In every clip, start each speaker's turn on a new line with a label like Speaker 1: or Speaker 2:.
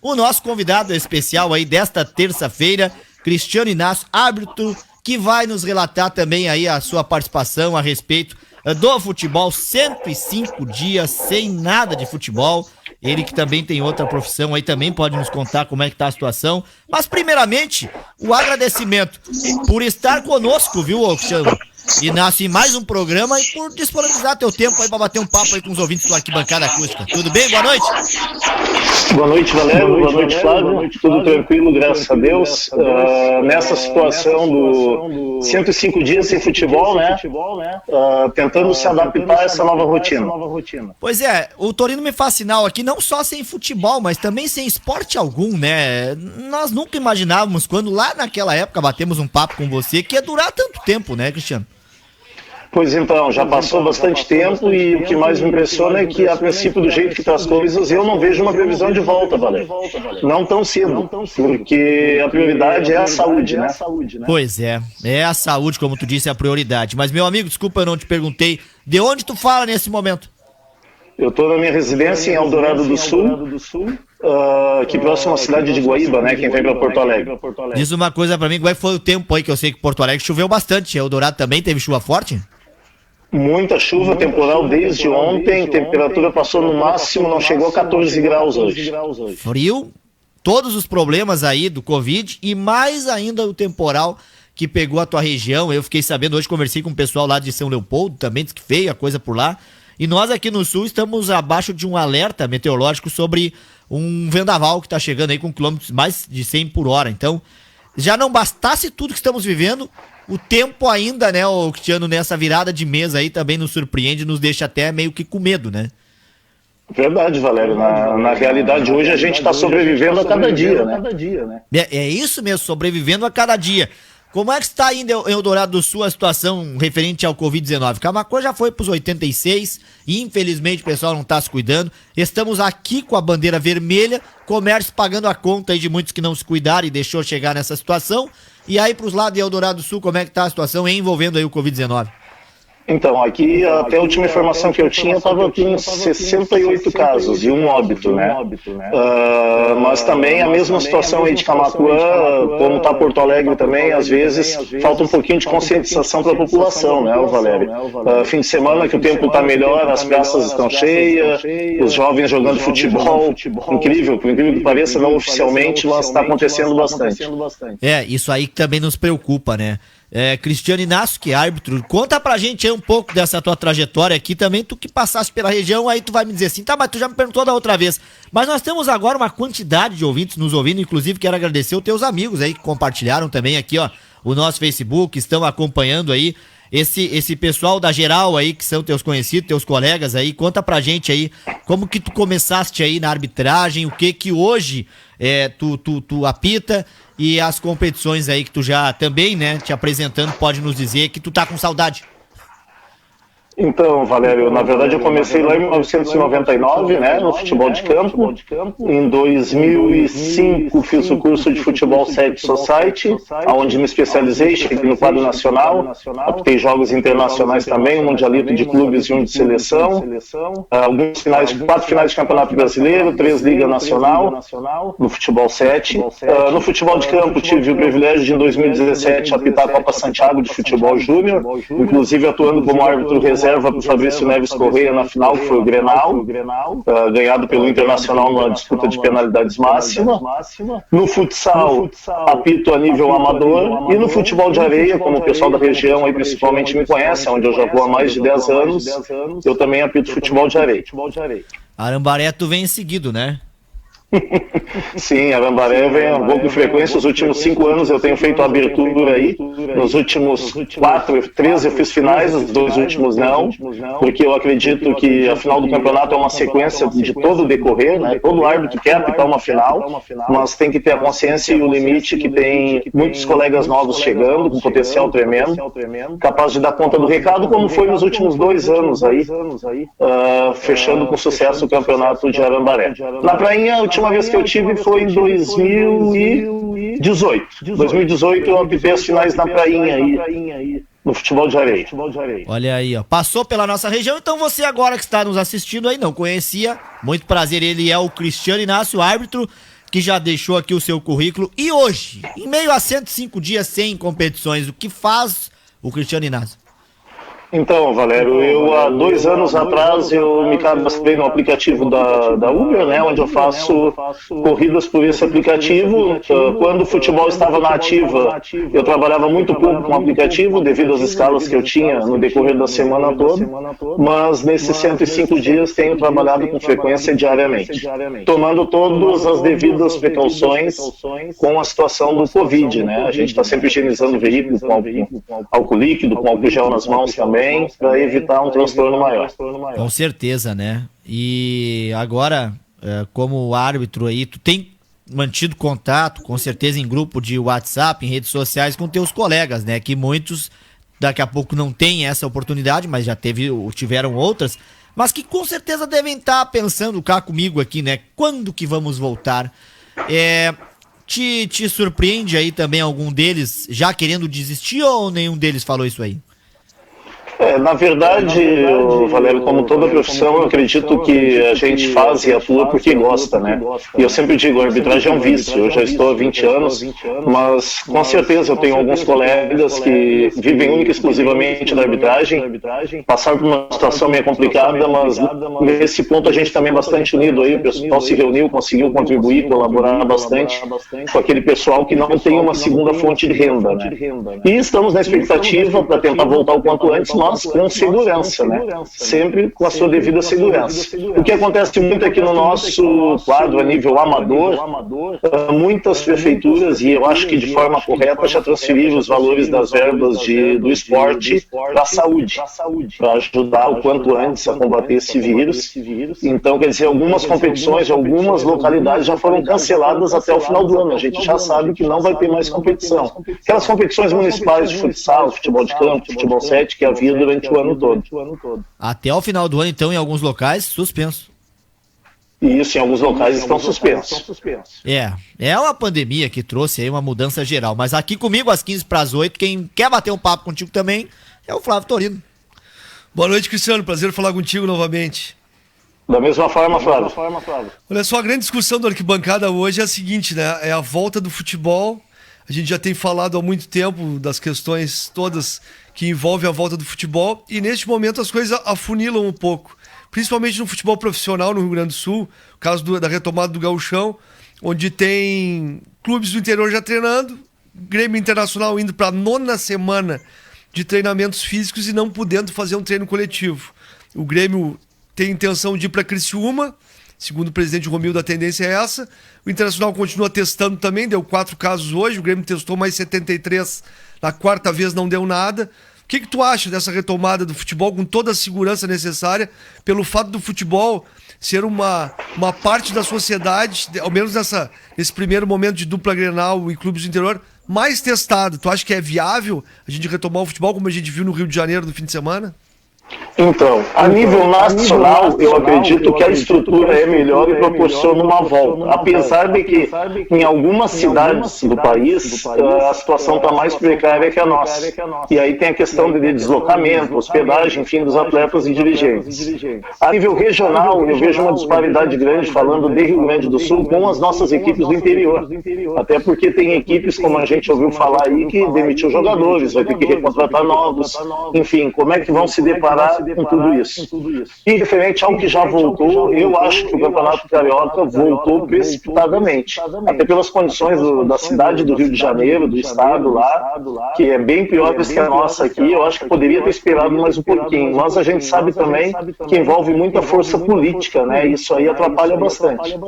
Speaker 1: o nosso convidado especial aí desta terça-feira, Cristiano Inácio, árbitro, que vai nos relatar também aí a sua participação a respeito do futebol, 105 dias sem nada de futebol. Ele que também tem outra profissão aí também pode nos contar como é que tá a situação. Mas primeiramente, o agradecimento por estar conosco, viu, Cristiano Inácio, em mais um programa e por disponibilizar teu tempo aí pra bater um papo aí com os ouvintes do Arquibancada Acústica. Tudo bem? Boa noite.
Speaker 2: Boa noite, Valério. Boa noite, Flávio. Tudo tranquilo, graças a Deus. Nessa situação do 105 dias sem futebol, né? Tentando se adaptar a essa nova rotina.
Speaker 1: Pois é, o Torino me faz sinal aqui, não só sem futebol, mas também sem esporte algum, né? Nós nunca imaginávamos, quando lá naquela época batemos um papo com você, que ia durar tanto tempo, né, Cristiano?
Speaker 2: Pois então, já passou bastante tempo e o que mais me impressiona é que, a princípio, do jeito que estão as coisas, eu não vejo uma previsão de volta, Valério. Não tão cedo, porque a prioridade é a saúde, né?
Speaker 1: Pois é a saúde, como tu disse, é a prioridade. Mas, meu amigo, desculpa, eu não te perguntei, de onde tu fala nesse momento?
Speaker 2: Eu estou na minha residência em Eldorado do Sul, aqui próximo à cidade de Guaíba, né? Quem vem para Porto Alegre.
Speaker 1: Diz uma coisa pra mim, como é que foi o tempo aí, que eu sei que Porto Alegre choveu bastante. Eldorado também teve chuva forte?
Speaker 2: Muita chuva, temporal desde ontem, temperatura passou no máximo, não chegou a 14 graus hoje.
Speaker 1: Frio, todos os problemas aí do Covid e mais ainda o temporal que pegou a tua região. Eu fiquei sabendo, hoje conversei com o pessoal lá de São Leopoldo, também disse que feia a coisa por lá. E nós aqui no sul estamos abaixo de um alerta meteorológico sobre um vendaval que está chegando aí com quilômetros mais de 100 por hora. Então, já não bastasse tudo que estamos vivendo, o tempo ainda, né, o Cristiano, nessa virada de mês aí também nos surpreende, nos deixa até meio que com medo, né?
Speaker 2: Verdade, Valério. Na realidade, hoje a gente está sobrevivendo a cada dia, né?
Speaker 1: É isso mesmo, sobrevivendo a cada dia. Como é que está ainda em Eldorado do Sul a situação referente ao Covid-19? Camaquã já foi para os 86, e infelizmente o pessoal não está se cuidando. Estamos aqui com a bandeira vermelha, comércio pagando a conta aí de muitos que não se cuidaram e deixou chegar nessa situação. E aí para os lados de Eldorado do Sul, como é que está a situação envolvendo aí o Covid-19?
Speaker 2: Então, aqui, até a última informação que eu tinha, estava com 68 casos e um óbito, né? Mas também a mesma situação aí de Camaquã, como está Porto Alegre também, às vezes falta um pouquinho de conscientização para a população, né, Valério? Fim de semana que o tempo está melhor, as praças estão cheias, os jovens jogando futebol, incrível, por incrível que pareça, não oficialmente, mas está acontecendo bastante.
Speaker 1: Isso aí que também nos preocupa, né? Cristiano Inácio, que é árbitro, conta pra gente aí um pouco dessa tua trajetória aqui também, tu que passaste pela região, aí tu vai me dizer assim, tá, mas tu já me perguntou da outra vez, mas nós temos agora uma quantidade de ouvintes nos ouvindo, inclusive quero agradecer os teus amigos aí que compartilharam também aqui, ó, o nosso Facebook, estão acompanhando aí, esse pessoal da geral aí, que são teus conhecidos, teus colegas aí, conta pra gente aí, como que tu começaste aí na arbitragem, o que que hoje tu apita, e as competições aí que tu já também, né, te apresentando, pode nos dizer que tu tá com saudade.
Speaker 2: Então, Valério, na verdade eu comecei lá em 1999, né, no futebol de campo. Em 2005 fiz o curso de futebol Set Society, onde me especializei, cheguei no quadro nacional, apitei jogos internacionais também, um mundialito de clubes e um de seleção, quatro finais de campeonato brasileiro, 3 Liga Nacional, no futebol 7. No futebol de campo tive o privilégio de, em 2017, apitar a Copa Santiago de futebol júnior, inclusive atuando como árbitro reserva para o Fabrício Neves Correia na final, que foi o Grenal, ganhado pelo Internacional numa disputa de penalidades máxima. No futsal, apito a nível amador, e no futebol de areia, como o pessoal da região aí principalmente me conhece, onde eu já vou há mais de 10 anos, eu também apito futebol de areia.
Speaker 1: Arambaré tu vem seguido, né?
Speaker 2: Sim, Arambaré vem um pouco de frequência. Os últimos 5 anos eu tenho feito a abertura aí. Nos últimos 3 eu fiz finais, os 2 últimos não, porque eu acredito que a final do campeonato é uma sequência de todo o decorrer, né? Todo árbitro quer apitar uma final, mas tem que ter a consciência e o limite que tem muitos colegas novos chegando, com potencial tremendo, capaz de dar conta do recado, como foi nos últimos 2 anos aí, fechando com sucesso o campeonato de Arambaré. Na prainha, a última vez que eu tive foi em 2018. 2018 eu apitei as finais na prainha aí, no futebol de areia.
Speaker 1: Olha aí, ó. Passou pela nossa região, então você agora que está nos assistindo aí, não conhecia, muito prazer, ele é o Cristiano Inácio, árbitro, que já deixou aqui o seu currículo. E hoje, em meio a 105 dias sem competições, o que faz o Cristiano Inácio?
Speaker 2: Então, Valério, eu há 2 anos atrás eu me cadastrei no aplicativo da Uber, né, onde eu faço corridas por esse aplicativo. Quando o futebol estava na ativa, eu trabalhava muito pouco com o aplicativo devido às escalas que eu tinha no decorrer da semana toda, mas nesses 105 dias tenho trabalhado com frequência diariamente, tomando todas as devidas precauções com a situação do Covid, né? A gente está sempre higienizando o veículo com álcool líquido, com álcool gel nas mãos também, para evitar um transtorno maior.
Speaker 1: Com certeza, né? E agora, como árbitro aí, tu tem mantido contato, com certeza, em grupo de WhatsApp, em redes sociais, com teus colegas, né? Que muitos, daqui a pouco, não têm essa oportunidade, mas já tiveram outras, mas que com certeza devem estar pensando cá comigo aqui, né? Quando que vamos voltar? Te surpreende aí também algum deles já querendo desistir ou nenhum deles falou isso aí?
Speaker 2: Na verdade, Valério, como toda profissão, eu acredito que a gente faz e atua porque gosta, né? E eu sempre digo, a arbitragem é um vício. Eu já estou há 20 anos, mas com certeza eu tenho alguns colegas que vivem única e exclusivamente da arbitragem, passaram por uma situação meio complicada, mas nesse ponto a gente também é bastante unido aí, o pessoal se reuniu, conseguiu contribuir, colaborar bastante com aquele pessoal que não tem uma segunda fonte de renda, né? E estamos na expectativa para tentar voltar o quanto antes, mas com segurança, né? Sempre com a sua devida segurança. O que acontece muito aqui no nosso quadro a nível amador, muitas prefeituras, e eu acho que de forma correta, já transferiram os valores das verbas do esporte para a saúde, para ajudar o quanto antes a combater esse vírus. Então, quer dizer, algumas competições, algumas localidades já foram canceladas até o final do ano. A gente já sabe que não vai ter mais competição. Aquelas competições municipais de futsal, futebol de campo, futebol 7, que havia durante o ano todo.
Speaker 1: Até o final do ano, então, em alguns locais, suspenso.
Speaker 2: E isso, em alguns locais estão suspensos.
Speaker 1: É uma pandemia que trouxe aí uma mudança geral. Mas aqui comigo, às 7:45, quem quer bater um papo contigo também é o Flávio Torino.
Speaker 3: Boa noite, Cristiano. Prazer falar contigo novamente.
Speaker 2: Da mesma forma, Flávio.
Speaker 3: Olha só, a grande discussão da arquibancada hoje é a seguinte, né? É a volta do futebol. A gente já tem falado há muito tempo das questões todas que envolvem a volta do futebol e neste momento as coisas afunilam um pouco, principalmente no futebol profissional no Rio Grande do Sul, o caso da retomada do Gauchão, onde tem clubes do interior já treinando, Grêmio Internacional indo para a 9ª semana de treinamentos físicos e não podendo fazer um treino coletivo. O Grêmio tem intenção de ir para Criciúma, segundo o presidente Romildo, a tendência é essa. O Internacional continua testando também, deu 4 casos hoje, o Grêmio testou mais 73, na 4ª vez não deu nada. O que tu acha dessa retomada do futebol com toda a segurança necessária, pelo fato do futebol ser uma parte da sociedade, ao menos nesse primeiro momento de dupla Grenal e clubes do interior, mais testado? Tu acha que é viável a gente retomar o futebol como a gente viu no Rio de Janeiro no fim de semana?
Speaker 2: Então, a nível nacional, eu acredito que a estrutura é melhor e proporciona uma volta. Apesar de que em algumas cidades do país a situação está mais precária que a nossa. E aí tem a questão de deslocamento, hospedagem, enfim, dos atletas e dirigentes. A nível regional, eu vejo uma disparidade grande, falando de Rio Grande do Sul, com as nossas equipes do interior. Até porque tem equipes, como a gente ouviu falar aí, que demitiu jogadores, vai ter que recontratar novos. Enfim, como é que vão se deparar com tudo isso? E referente ao que já voltou, eu acho que o Campeonato Carioca voltou precipitadamente, até pelas condições da cidade do Rio de Janeiro, do estado lá, que é bem pior que a nossa aqui. Eu acho que poderia ter esperado mais um pouquinho, mas a gente sabe também que envolve muita força política, né? Isso aí atrapalha bastante.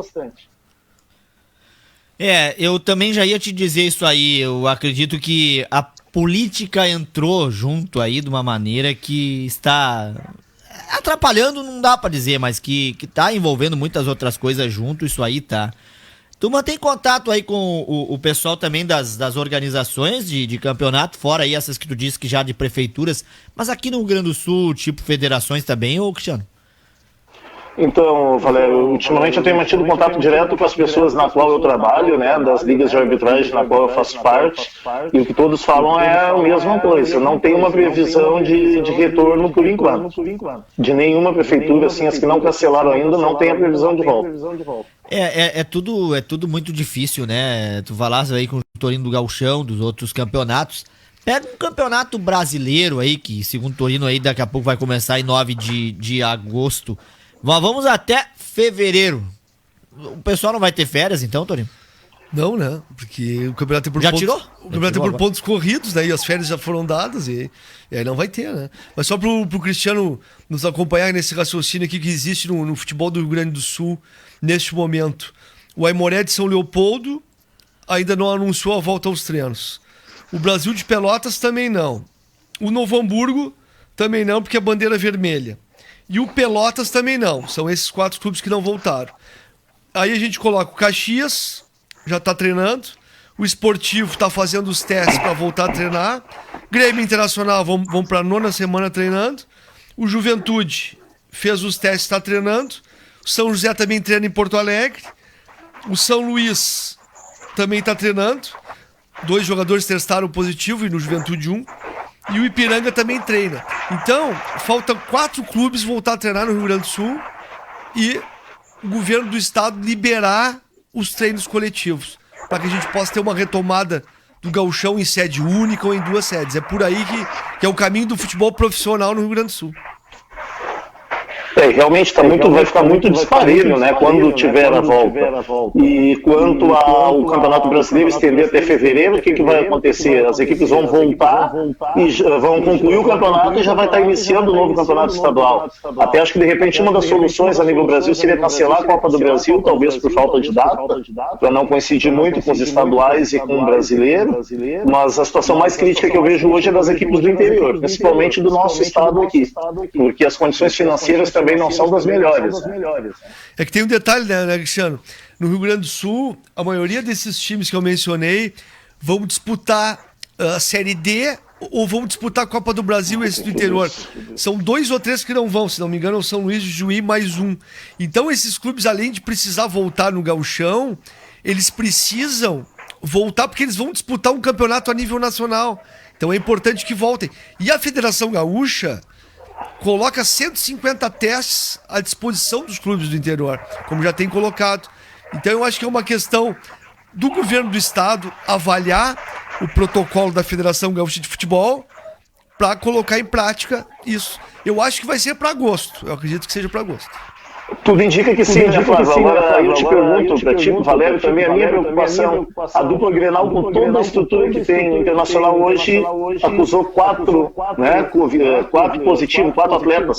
Speaker 1: Eu também já ia te dizer isso aí. Eu acredito que a política entrou junto aí de uma maneira que está atrapalhando, não dá pra dizer, mas que tá envolvendo muitas outras coisas junto, isso aí tá. Tu mantém contato aí com o pessoal também das organizações de campeonato, fora aí essas que tu disse que já de prefeituras, mas aqui no Rio Grande do Sul, tipo federações também, ô Cristiano?
Speaker 2: Então, Valério, ultimamente eu tenho mantido contato direto com as pessoas na qual eu trabalho, né, das ligas de arbitragem na qual eu faço parte, e o que todos falam é a mesma coisa, não tem uma previsão de retorno por enquanto. De nenhuma prefeitura, assim, as que não cancelaram ainda, não tem a previsão de volta.
Speaker 1: É tudo muito difícil, né? Tu falaste aí com o Torino do Gauchão, dos outros campeonatos. Pega um campeonato brasileiro aí, que segundo o Torino aí daqui a pouco vai começar em 9 de agosto. Vamos até fevereiro. O pessoal não vai ter férias então, Torino?
Speaker 3: Não, né? Porque o campeonato é por
Speaker 1: Já
Speaker 3: pontos,
Speaker 1: tirou?
Speaker 3: O campeonato é por pontos corridos, né? E as férias já foram dadas e aí não vai ter, né? Mas só pro Cristiano nos acompanhar nesse raciocínio aqui que existe no futebol do Rio Grande do Sul neste momento. O Aimoré de São Leopoldo ainda não anunciou a volta aos treinos. O Brasil de Pelotas também não. O Novo Hamburgo também não, porque é bandeira vermelha. E o Pelotas também não. São esses 4 clubes que não voltaram. Aí a gente coloca o Caxias, já tá treinando. O Esportivo tá fazendo os testes para voltar a treinar. Grêmio Internacional vão para a 9ª semana treinando. O Juventude fez os testes, está treinando. O São José também treina em Porto Alegre. O São Luís também está treinando. 2 jogadores testaram positivo e no Juventude 1. E o Ipiranga também treina. Então, faltam 4 clubes voltar a treinar no Rio Grande do Sul e o governo do estado liberar os treinos coletivos, para que a gente possa ter uma retomada do gauchão em sede única ou em 2 sedes. É por aí que é o caminho do futebol profissional no Rio Grande do Sul.
Speaker 2: Realmente vai ficar muito disparelho, né, quando tiver a volta. E quanto ao Campeonato Brasileiro estender até fevereiro, o que vai acontecer? As equipes vão voltar e vão concluir o campeonato e já vai estar iniciando o novo campeonato estadual. Até acho que de repente uma das soluções a nível Brasil seria cancelar a Copa do Brasil, talvez por falta de data, para não coincidir muito com os estaduais e com o brasileiro. Mas a situação mais crítica que eu vejo hoje é das equipes do interior, principalmente do nosso estado aqui, porque as condições financeiras também não são das melhores.
Speaker 3: É que tem um detalhe, né, Cristiano? No Rio Grande do Sul, a maioria desses times que eu mencionei vão disputar a Série D ou vão disputar a Copa do Brasil, esse do interior. São 2 ou 3 que não vão, se não me engano, é o São Luís de Juí mais um. Então esses clubes, além de precisar voltar no gauchão, eles precisam voltar porque eles vão disputar um campeonato a nível nacional. Então é importante que voltem. E a Federação Gaúcha coloca 150 testes à disposição dos clubes do interior, como já tem colocado. Então eu acho que é uma questão do governo do estado avaliar o protocolo da Federação Gaúcha de Futebol para colocar em prática isso. Eu acho que vai ser para agosto. Eu acredito que seja para agosto.
Speaker 2: Tudo indica que sim, né, Flávio? Agora eu te pergunto para ti, Valério, também a minha preocupação, a dupla Grenal com toda a estrutura que tem, o Internacional hoje acusou 4 positivos, 4 atletas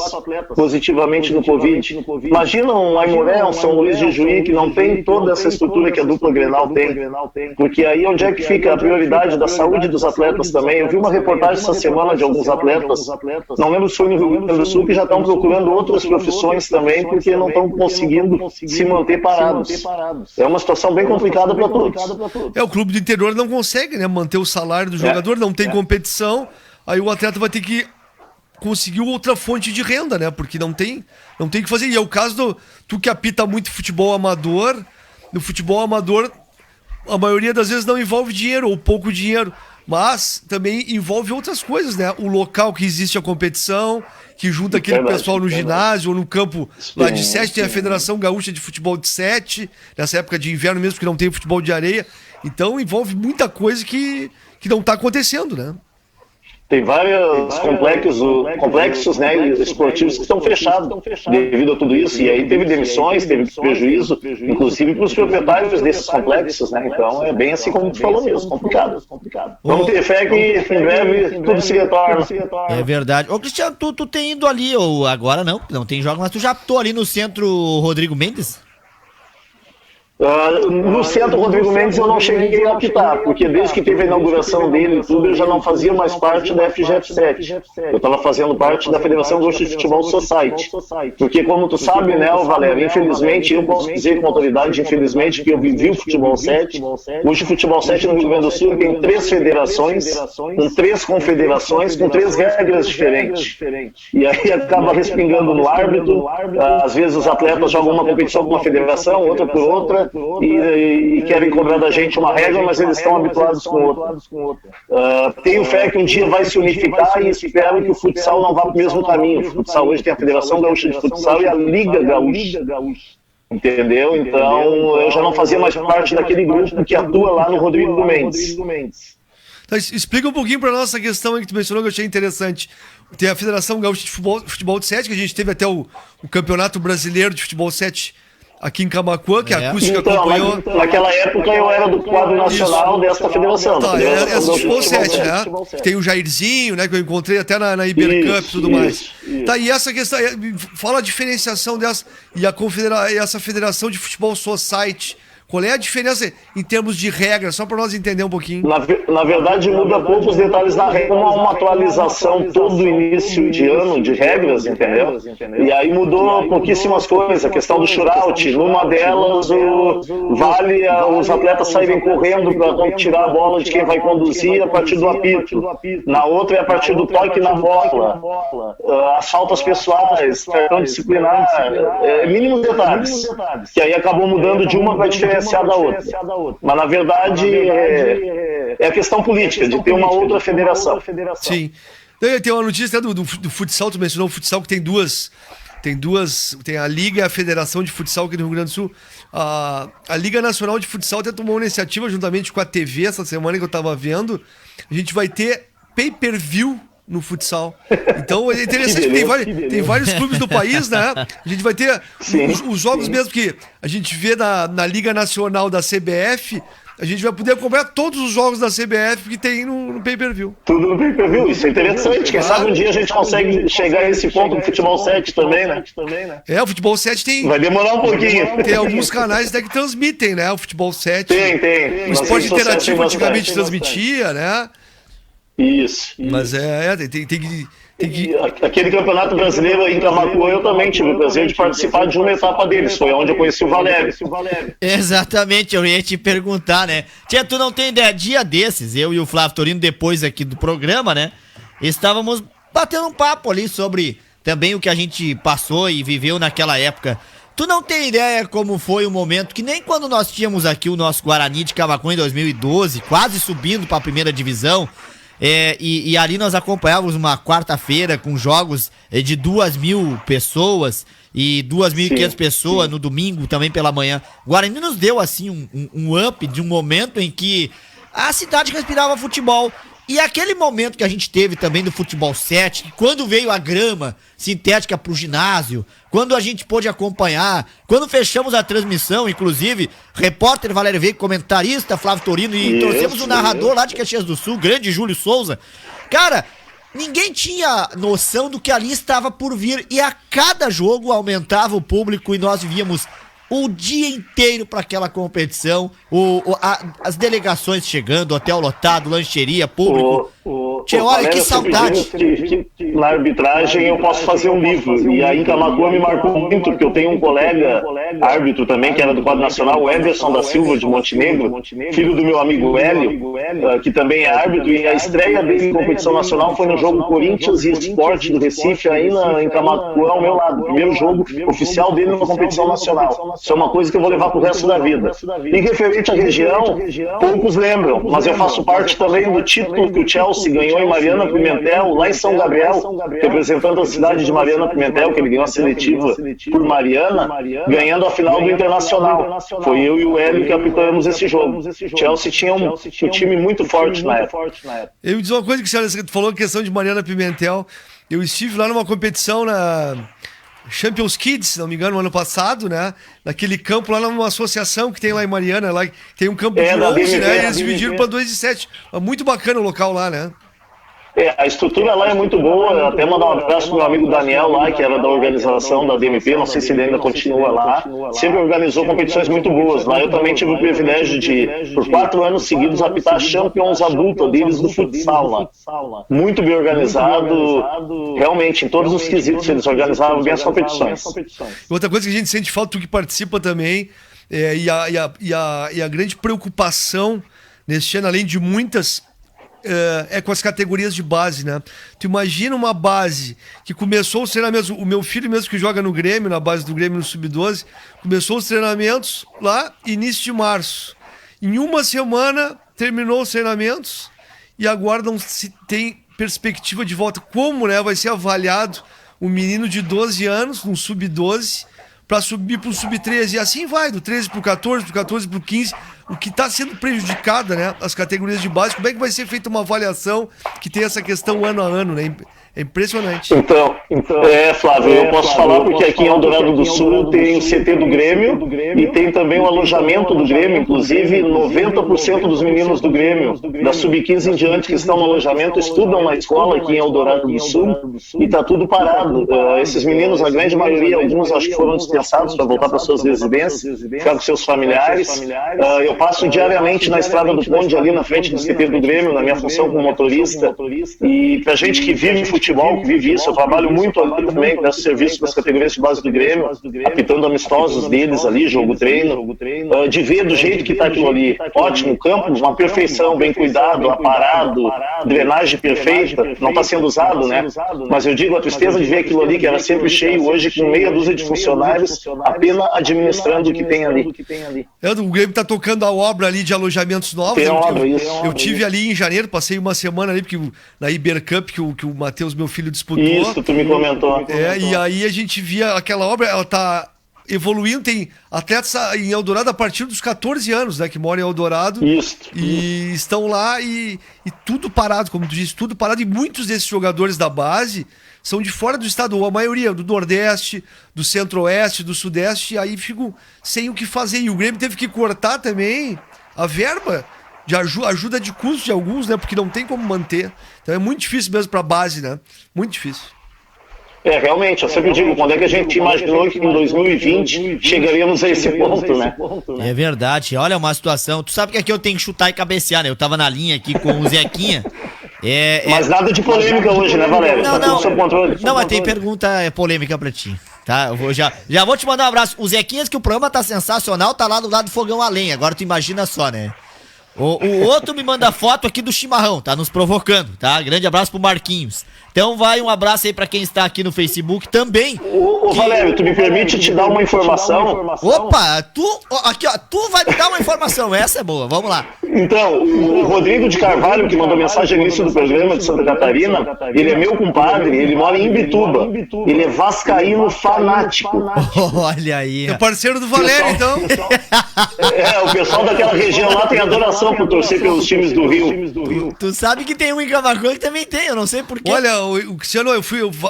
Speaker 2: positivamente no Covid. Imagina um Aimoré, um São Luís de Juí, que não tem toda essa estrutura que a dupla Grenal tem, porque aí onde é que fica a prioridade da saúde dos atletas também? Eu vi uma reportagem essa semana de alguns atletas, não lembro se foi no Rio Grande do Sul, que já estão procurando outras profissões também, porque não estão conseguindo se manter parados. É uma situação bem complicada para todos.
Speaker 3: O clube do interior não consegue, né, manter o salário do jogador, não tem competição, aí o atleta vai ter que conseguir outra fonte de renda, né, porque não tem o que fazer. E é o caso tu que apita muito futebol amador, no futebol amador a maioria das vezes não envolve dinheiro ou pouco dinheiro, mas também envolve outras coisas, né? O local que existe a competição, que junta aquele pessoal no ginásio ou no campo lá de Sete, tem a Federação Gaúcha de Futebol de Sete, nessa época de inverno mesmo, que não tem futebol de areia. Então envolve muita coisa que não está acontecendo, né?
Speaker 2: Tem vários complexos, né, esportivos que estão fechados devido a tudo isso. E aí teve demissões, teve prejuízo, inclusive para os proprietários desses complexos, né? Então é bem assim como tu falou mesmo, complicado. Vamos ter fé que em breve tudo se retorna.
Speaker 1: É verdade. Ô Cristiano, tu tem ido ali, ou agora não tem jogo, mas tu já apitou ali no centro Rodrigo Mendes?
Speaker 2: No centro Rodrigo Mendes eu não cheguei a apitar, porque desde que teve a inauguração dele e tudo, eu já não fazia mais parte da FGF7. Eu estava fazendo parte da Federação Gaúcha de Futebol Society. Porque, como tu sabe, né, Valério, infelizmente, eu posso dizer com autoridade, infelizmente, que eu vivi o Futebol 7. Hoje o Futebol 7 no Rio Grande do Sul tem 3 federações, com 3 confederações, com 3 regras diferentes. E aí acaba respingando no árbitro. Às vezes os atletas jogam uma competição com uma federação, outra por outra, e querem cobrar da gente uma regra, mas eles estão habituados com outra. Tenho fé que um dia vai se unificar e espero que o futsal não vá para o mesmo caminho. O futsal hoje tem a Federação Gaúcha de Futsal e a Liga Gaúcha. Entendeu? Então eu já não fazia mais parte daquele grupo que atua lá no Rodrigo Mendes.
Speaker 3: Então, explica um pouquinho para nós essa questão aí que tu mencionou, que eu achei interessante. Tem a Federação Gaúcha de Futebol de 7, que a gente teve até o Campeonato Brasileiro de Futebol 7 aqui em Camaquã, que a acústica acompanhou.
Speaker 2: Naquela época eu era do quadro nacional dessa federação.
Speaker 3: Tá, é do Futebol 7, né? Tem o Jairzinho, né, que eu encontrei até na Ibercup e tudo mais. Tá, e essa questão, fala a diferenciação dessa e essa Federação de Futebol Society. Qual é a diferença em termos de regras, só para nós entender um pouquinho?
Speaker 2: Na verdade, muda poucos detalhes da regra, uma atualização todo início de ano de regras, entendeu? E aí mudou pouquíssimas coisas, a questão do shootout, numa delas vale os atletas saírem correndo para tirar a bola de quem vai conduzir a partir do apito. Na outra é a partir do toque na bola, as faltas pessoais, cartão disciplinar, mínimos detalhes, que aí acabou mudando de uma para diferenciar da outra. Mas na verdade é a questão política, de ter uma outra federação.
Speaker 3: Sim. Tem uma notícia do futsal, tu mencionou o futsal que tem a Liga e a Federação de Futsal aqui no Rio Grande do Sul. A Liga Nacional de Futsal até tomou uma iniciativa juntamente com a TV essa semana que eu tava vendo. A gente vai ter pay-per-view no futsal. Então é interessante, tem vários clubes do país, né? A gente vai ter os jogos mesmo que a gente vê na Liga Nacional da CBF, a gente vai poder acompanhar todos os jogos da CBF que tem no pay-per-view.
Speaker 2: Tudo no pay-per-view, isso é interessante. Quem sabe um dia a gente consegue chegar a esse ponto do Futebol 7 também, né?
Speaker 3: O Futebol 7 tem...
Speaker 2: Vai demorar um pouquinho.
Speaker 3: Tem alguns canais até que transmitem, né? O Futebol 7.
Speaker 2: Tem.
Speaker 3: O Esporte Interativo antigamente transmitia, né?
Speaker 2: Isso.
Speaker 3: Mas tem que...
Speaker 2: Aquele campeonato brasileiro em Camaquã, eu também tive o prazer de participar de uma etapa deles. Foi onde eu conheci o Valério.
Speaker 1: Exatamente, eu ia te perguntar, né? Tia, tu não tem ideia, dia desses, eu e o Flávio Torino, depois aqui do programa, né? Estávamos batendo um papo ali sobre também o que a gente passou e viveu naquela época. Tu não tem ideia como foi o momento que nem quando nós tínhamos aqui o nosso Guarani de Camaquã em 2012, quase subindo para a primeira divisão. E ali nós acompanhávamos uma quarta-feira com jogos de 2.000 pessoas e 2.500 pessoas no domingo também pela manhã. O Guarani nos deu assim um up de um momento em que a cidade respirava futebol. E aquele momento que a gente teve também do Futebol 7, quando veio a grama sintética pro ginásio, quando a gente pôde acompanhar, quando fechamos a transmissão, inclusive, repórter Valério Veiga, comentarista Flávio Torino, e trouxemos o narrador lá de Caxias do Sul, grande Júlio Souza. Cara, ninguém tinha noção do que ali estava por vir, e a cada jogo aumentava o público e nós víamos o dia inteiro para aquela competição, as delegações chegando, hotel lotado, lancheria, público. Olha, que saudade.
Speaker 2: Na arbitragem eu posso fazer um livro, e aí em Camaquã me marcou muito, porque eu tenho um colega árbitro também, que era do quadro nacional, o Everson da Silva de Montenegro, filho do meu amigo Hélio, que também é árbitro, e a estreia dele em competição nacional foi no jogo Corinthians e Sport do Recife, aí em Camaquã ao meu lado, primeiro jogo oficial dele numa competição nacional. Isso é uma coisa que eu vou levar pro resto da vida. E referente à região, poucos lembram, mas eu faço parte também do título que o Chelsea ganhou em Mariana Pimentel, lá em São Gabriel, representando a cidade de Mariana Pimentel, que ele ganhou a seletiva por Mariana, ganhando a final do Internacional. Foi eu e o Hélio que apitamos esse jogo. Chelsea tinha um time muito forte na época.
Speaker 3: Eu me diz uma coisa que você falou, a questão de Mariana Pimentel. Eu estive lá numa competição na Champions Kids, se não me engano, no ano passado, né? Naquele campo lá numa associação que tem lá em Mariana, lá tem um campo de 11, né? E eles dividiram para 2 e 7. Muito bacana o local lá, né?
Speaker 2: A estrutura lá é muito boa, até mandar um abraço pro meu amigo Daniel lá, que era da organização da DMP, não sei se ele ainda continua lá, sempre organizou competições muito boas. Lá eu também tive o privilégio de, por 4 anos seguidos, apitar Champions adulta deles do futsal lá. Muito bem organizado, realmente, em todos os quesitos eles organizavam bem as competições.
Speaker 3: Outra coisa que a gente sente falta, tu que participa também, e a grande preocupação neste ano, além de muitas, é com as categorias de base, né? Tu imagina uma base que começou os treinamentos, o meu filho mesmo que joga no Grêmio, na base do Grêmio no Sub-12, começou os treinamentos lá início de março. Em uma semana terminou os treinamentos e agora não se tem perspectiva de volta. Como, né, vai ser avaliado um menino de 12 anos, um Sub-12, para subir para o Sub-13, e assim vai, do 13 para o 14, do 14 para o 15, o que está sendo prejudicada, né, as categorias de base. Como é que vai ser feita uma avaliação que tem essa questão ano a ano, né? É impressionante.
Speaker 2: Então, Flávio, eu posso falar porque aqui em Eldorado do Sul tem o CT do Grêmio e tem também o alojamento do Grêmio, inclusive 90% dos meninos do Grêmio, da Sub-15 em diante, que estão no alojamento, estudam na escola aqui em Eldorado do Sul e está tudo parado. Esses meninos, a grande maioria, alguns acho que foram dispensados para voltar para suas residências, ficar com seus familiares. Eu passo diariamente na Estrada do Conde, ali na frente do CT do Grêmio, na minha função como motorista, e para gente que vive futebol, que vive isso, eu trabalho muito ali também, presto serviço para as categorias de base do Grêmio, apitando amistosos deles ali, jogo-treino, de ver do jeito que está aquilo ali. Ótimo, campo, uma perfeição, bem cuidado, aparado, drenagem perfeita, não está sendo usado, né? Mas eu digo, a tristeza de ver aquilo ali, que era sempre cheio, hoje com meia dúzia de funcionários, apenas administrando o que tem ali.
Speaker 3: O Grêmio está tocando a obra ali de alojamentos novos. Eu tive ali em janeiro, passei uma semana ali, porque na Ibercup, que o Matheus, meu filho, disputou.
Speaker 2: Isso, tu me comentou.
Speaker 3: E aí a gente via aquela obra, ela tá evoluindo, tem atletas em Eldorado a partir dos 14 anos, né, que moram em Eldorado.
Speaker 2: Isso.
Speaker 3: E estão lá e tudo parado, como tu disse, tudo parado, e muitos desses jogadores da base são de fora do estado, ou a maioria, do Nordeste, do Centro-Oeste, do Sudeste, e aí ficam sem o que fazer. E o Grêmio teve que cortar também a verba de ajuda de custo de alguns, né? Porque não tem como manter. Então é muito difícil mesmo para a base, né? Muito difícil.
Speaker 2: Realmente, eu sempre digo, quando é que a gente imaginou que em 2020 chegaríamos a esse ponto, né?
Speaker 1: É verdade, olha uma situação. Tu sabe que aqui eu tenho que chutar e cabecear, né? Eu tava na linha aqui com o Zequinha.
Speaker 2: Mas nada de polêmica hoje, né, Valério?
Speaker 1: Não, mas tem pergunta polêmica pra ti, tá? Eu já vou te mandar um abraço. O Zequinhas, que o programa tá sensacional, tá lá do lado do fogão a lenha. Agora tu imagina só, né? O outro me manda foto aqui do chimarrão, tá nos provocando, tá? Grande abraço pro Marquinhos. Então vai um abraço aí pra quem está aqui no Facebook também.
Speaker 2: Valério, tu me permite te dar uma informação?
Speaker 1: Opa, tu vai me dar uma informação, essa é boa, vamos lá.
Speaker 2: Então, o Rodrigo de Carvalho, que mandou mensagem no início do programa de Santa Catarina, ele é meu compadre, ele mora em Imbituba, ele é vascaíno fanático.
Speaker 1: Olha aí.
Speaker 3: É parceiro do Valério, então.
Speaker 2: O pessoal daquela região lá tem adoração por torcer pelos times do Rio.
Speaker 1: Tu sabe que tem um em Camacuã que também tem, eu não sei porquê.
Speaker 3: Olha, o Cristiano,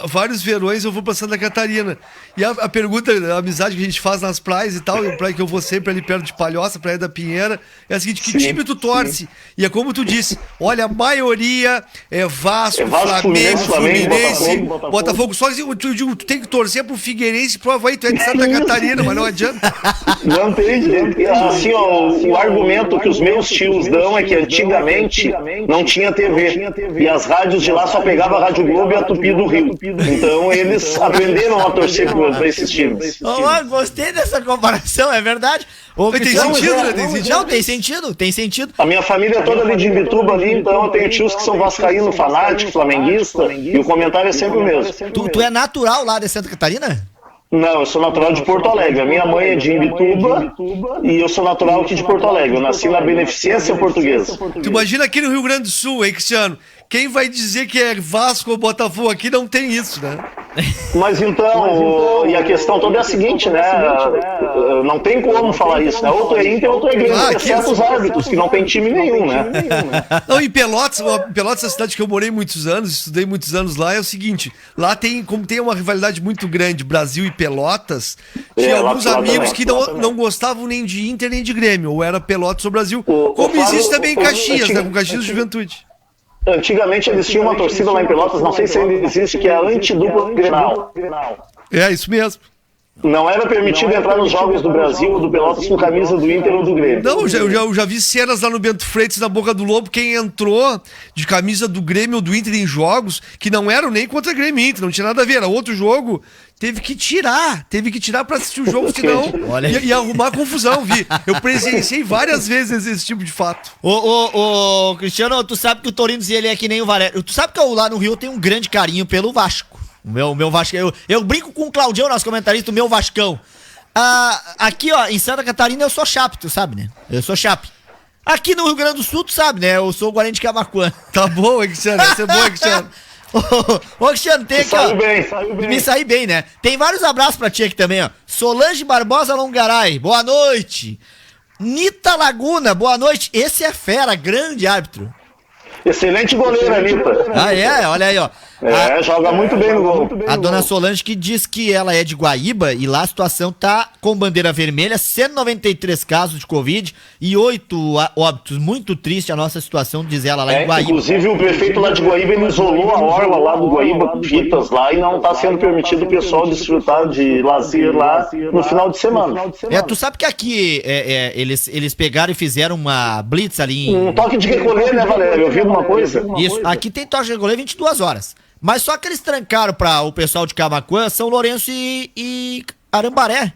Speaker 3: vários verões eu vou pra Santa Catarina. E a pergunta, a amizade que a gente faz nas praias e tal, praia que eu vou sempre ali perto de Palhoça, Praia da Pinheira, é a seguinte: que time tu torce? Sim. E é como tu disse, olha, a maioria é Vasco, Flamengo, Fluminense, Botafogo. Só que tu tem que torcer pro Figueirense, prova aí, tu é de Santa Catarina, mas não adianta.
Speaker 2: Não tem jeito. Assim, ó, o argumento que os meus tios dão é que antigamente não tinha TV. E as rádios de lá só pegavam a Rádio Globo e a Tupi do Rio. Então eles aprenderam a torcer pra esses times.
Speaker 1: Gostei dessa comparação, é verdade.
Speaker 3: Tem sentido, né? Tem sentido.
Speaker 1: Não, tem sentido.
Speaker 2: A minha família é toda ali de Imbituba ali, então eu tenho tios que são vascaíno, fanático, flamenguista, e o comentário é sempre o mesmo.
Speaker 1: Tu é natural lá de Santa Catarina?
Speaker 2: Não, eu sou natural de Porto Alegre. A minha mãe é de Imbituba e eu sou natural aqui de Porto Alegre. Eu nasci na Beneficência Portuguesa.
Speaker 3: Tu imagina aqui no Rio Grande do Sul, hein, Cristiano? Quem vai dizer que é Vasco ou Botafogo aqui não tem isso, né?
Speaker 2: Mas então, e a questão toda é a seguinte, né? Não tem como falar isso, né? Ou tu é Inter ou tu é Grêmio, exceto os árbitros, que não tem time nenhum, né?
Speaker 3: Não, em Pelotas, a cidade que eu morei muitos anos, estudei muitos anos lá, é o seguinte: lá como tem uma rivalidade muito grande, Brasil e Pelotas, tinha alguns amigos que não gostavam nem de Inter nem de Grêmio, ou era Pelotas ou Brasil, como existe também em Caxias, né? Com Caxias Juventude.
Speaker 2: Antigamente eles tinham uma torcida lá em Pelotas, não sei se ainda existe, que é a antidupla Grenal.
Speaker 3: É, isso mesmo.
Speaker 2: Não era permitido entrar nos jogos do Brasil ou do Pelotas com camisa do Inter ou do Grêmio.
Speaker 3: Não, eu já vi cenas lá no Bento Freitas, na Boca do Lobo, quem entrou de camisa do Grêmio ou do Inter em jogos que não eram nem contra Grêmio e Inter, não tinha nada a ver, era outro jogo, teve que tirar pra assistir o jogo, senão ia arrumar confusão, vi. Eu presenciei várias vezes esse tipo de fato.
Speaker 1: Ô, Cristiano, tu sabe que o Torinos, ele é que nem o Valério. Tu sabe que eu lá no Rio tenho um grande carinho pelo Vasco. O meu Vasco, eu brinco com o Claudião, nosso comentarista, o meu Vascão. Aqui, ó, em Santa Catarina eu sou Chape, tu sabe, né? Eu sou Chape. Aqui no Rio Grande do Sul, tu sabe, né? Eu sou o Guarani de Camaquã.
Speaker 3: Tá bom, Cristiano, isso é bom, Cristiano.
Speaker 1: Ô, Cristiano, tem aqui,
Speaker 2: saiu bem.
Speaker 1: Me saí bem, né? Tem vários abraços pra ti aqui também, ó. Solange Barbosa Longaray, boa noite. Nita Laguna, boa noite. Esse é fera, grande árbitro.
Speaker 2: Excelente goleiro, Anitta.
Speaker 1: Olha aí, ó.
Speaker 2: Joga muito bem no gol.
Speaker 1: A dona Solange que diz que ela é de Guaíba e lá a situação tá com bandeira vermelha, 193 casos de Covid e 8 óbitos. Muito triste a nossa situação, diz ela lá em Guaíba.
Speaker 2: Inclusive o prefeito lá de Guaíba, ele isolou a orla lá do Guaíba com fitas lá e não tá sendo permitido o pessoal desfrutar de lazer lá no final de semana.
Speaker 1: Tu sabe que aqui eles pegaram e fizeram uma blitz ali em...
Speaker 2: Um toque de recolher, né, Valério? Eu vi uma coisa.
Speaker 1: Isso, aqui tem toque de recolher 22 horas. Mas só que eles trancaram para o pessoal de Camaquã, São Lourenço e Arambaré.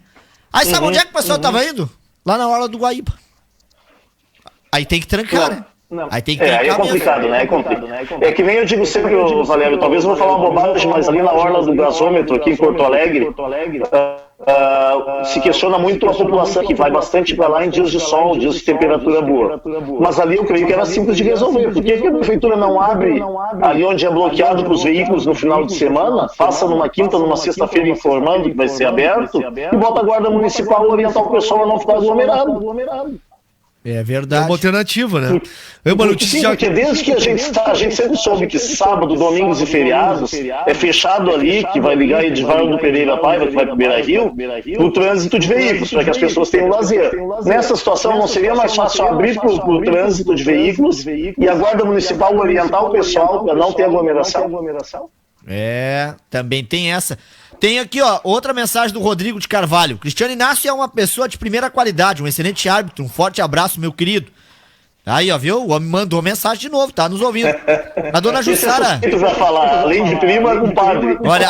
Speaker 1: Aí sabe onde é que o pessoal tava indo? Lá na orla do Guaíba. Aí tem que trancar, né?
Speaker 2: Não.
Speaker 1: Aí tem que trancar.
Speaker 2: Aí é complicado, né? É que nem eu digo sempre, Valério, talvez eu vou falar uma bobagem, mas ali na orla do gasômetro, aqui em Porto Alegre, se questiona muito a população que vai bastante para lá em dias de sol, dias de temperatura boa. Mas ali eu creio que era simples de resolver. Por que a prefeitura não abre ali onde é bloqueado para os veículos no final de semana, passa numa quinta, numa sexta-feira informando que vai ser aberto e bota a guarda municipal orientar o pessoal a não ficar aglomerado?
Speaker 1: É verdade.
Speaker 3: É uma alternativa, né?
Speaker 2: Porque desde que a gente sempre soube que sábado, domingos e feriados é fechado ali, que vai ligar Edivaldo Pereira Paiva, que vai para o Beira-Rio, o trânsito de veículos, para que as pessoas tenham lazer. Nessa situação, não seria mais fácil abrir para o trânsito de veículos e a Guarda Municipal orientar o pessoal para não ter aglomeração?
Speaker 1: Também tem essa. Tem aqui, ó, outra mensagem do Rodrigo de Carvalho. Cristiano Inácio é uma pessoa de primeira qualidade, um excelente árbitro, um forte abraço, meu querido. Aí, ó, viu? O homem mandou mensagem de novo, tá nos ouvindo. A dona Jussara...
Speaker 2: vai falar, além de prima, é compadre.
Speaker 1: Olha,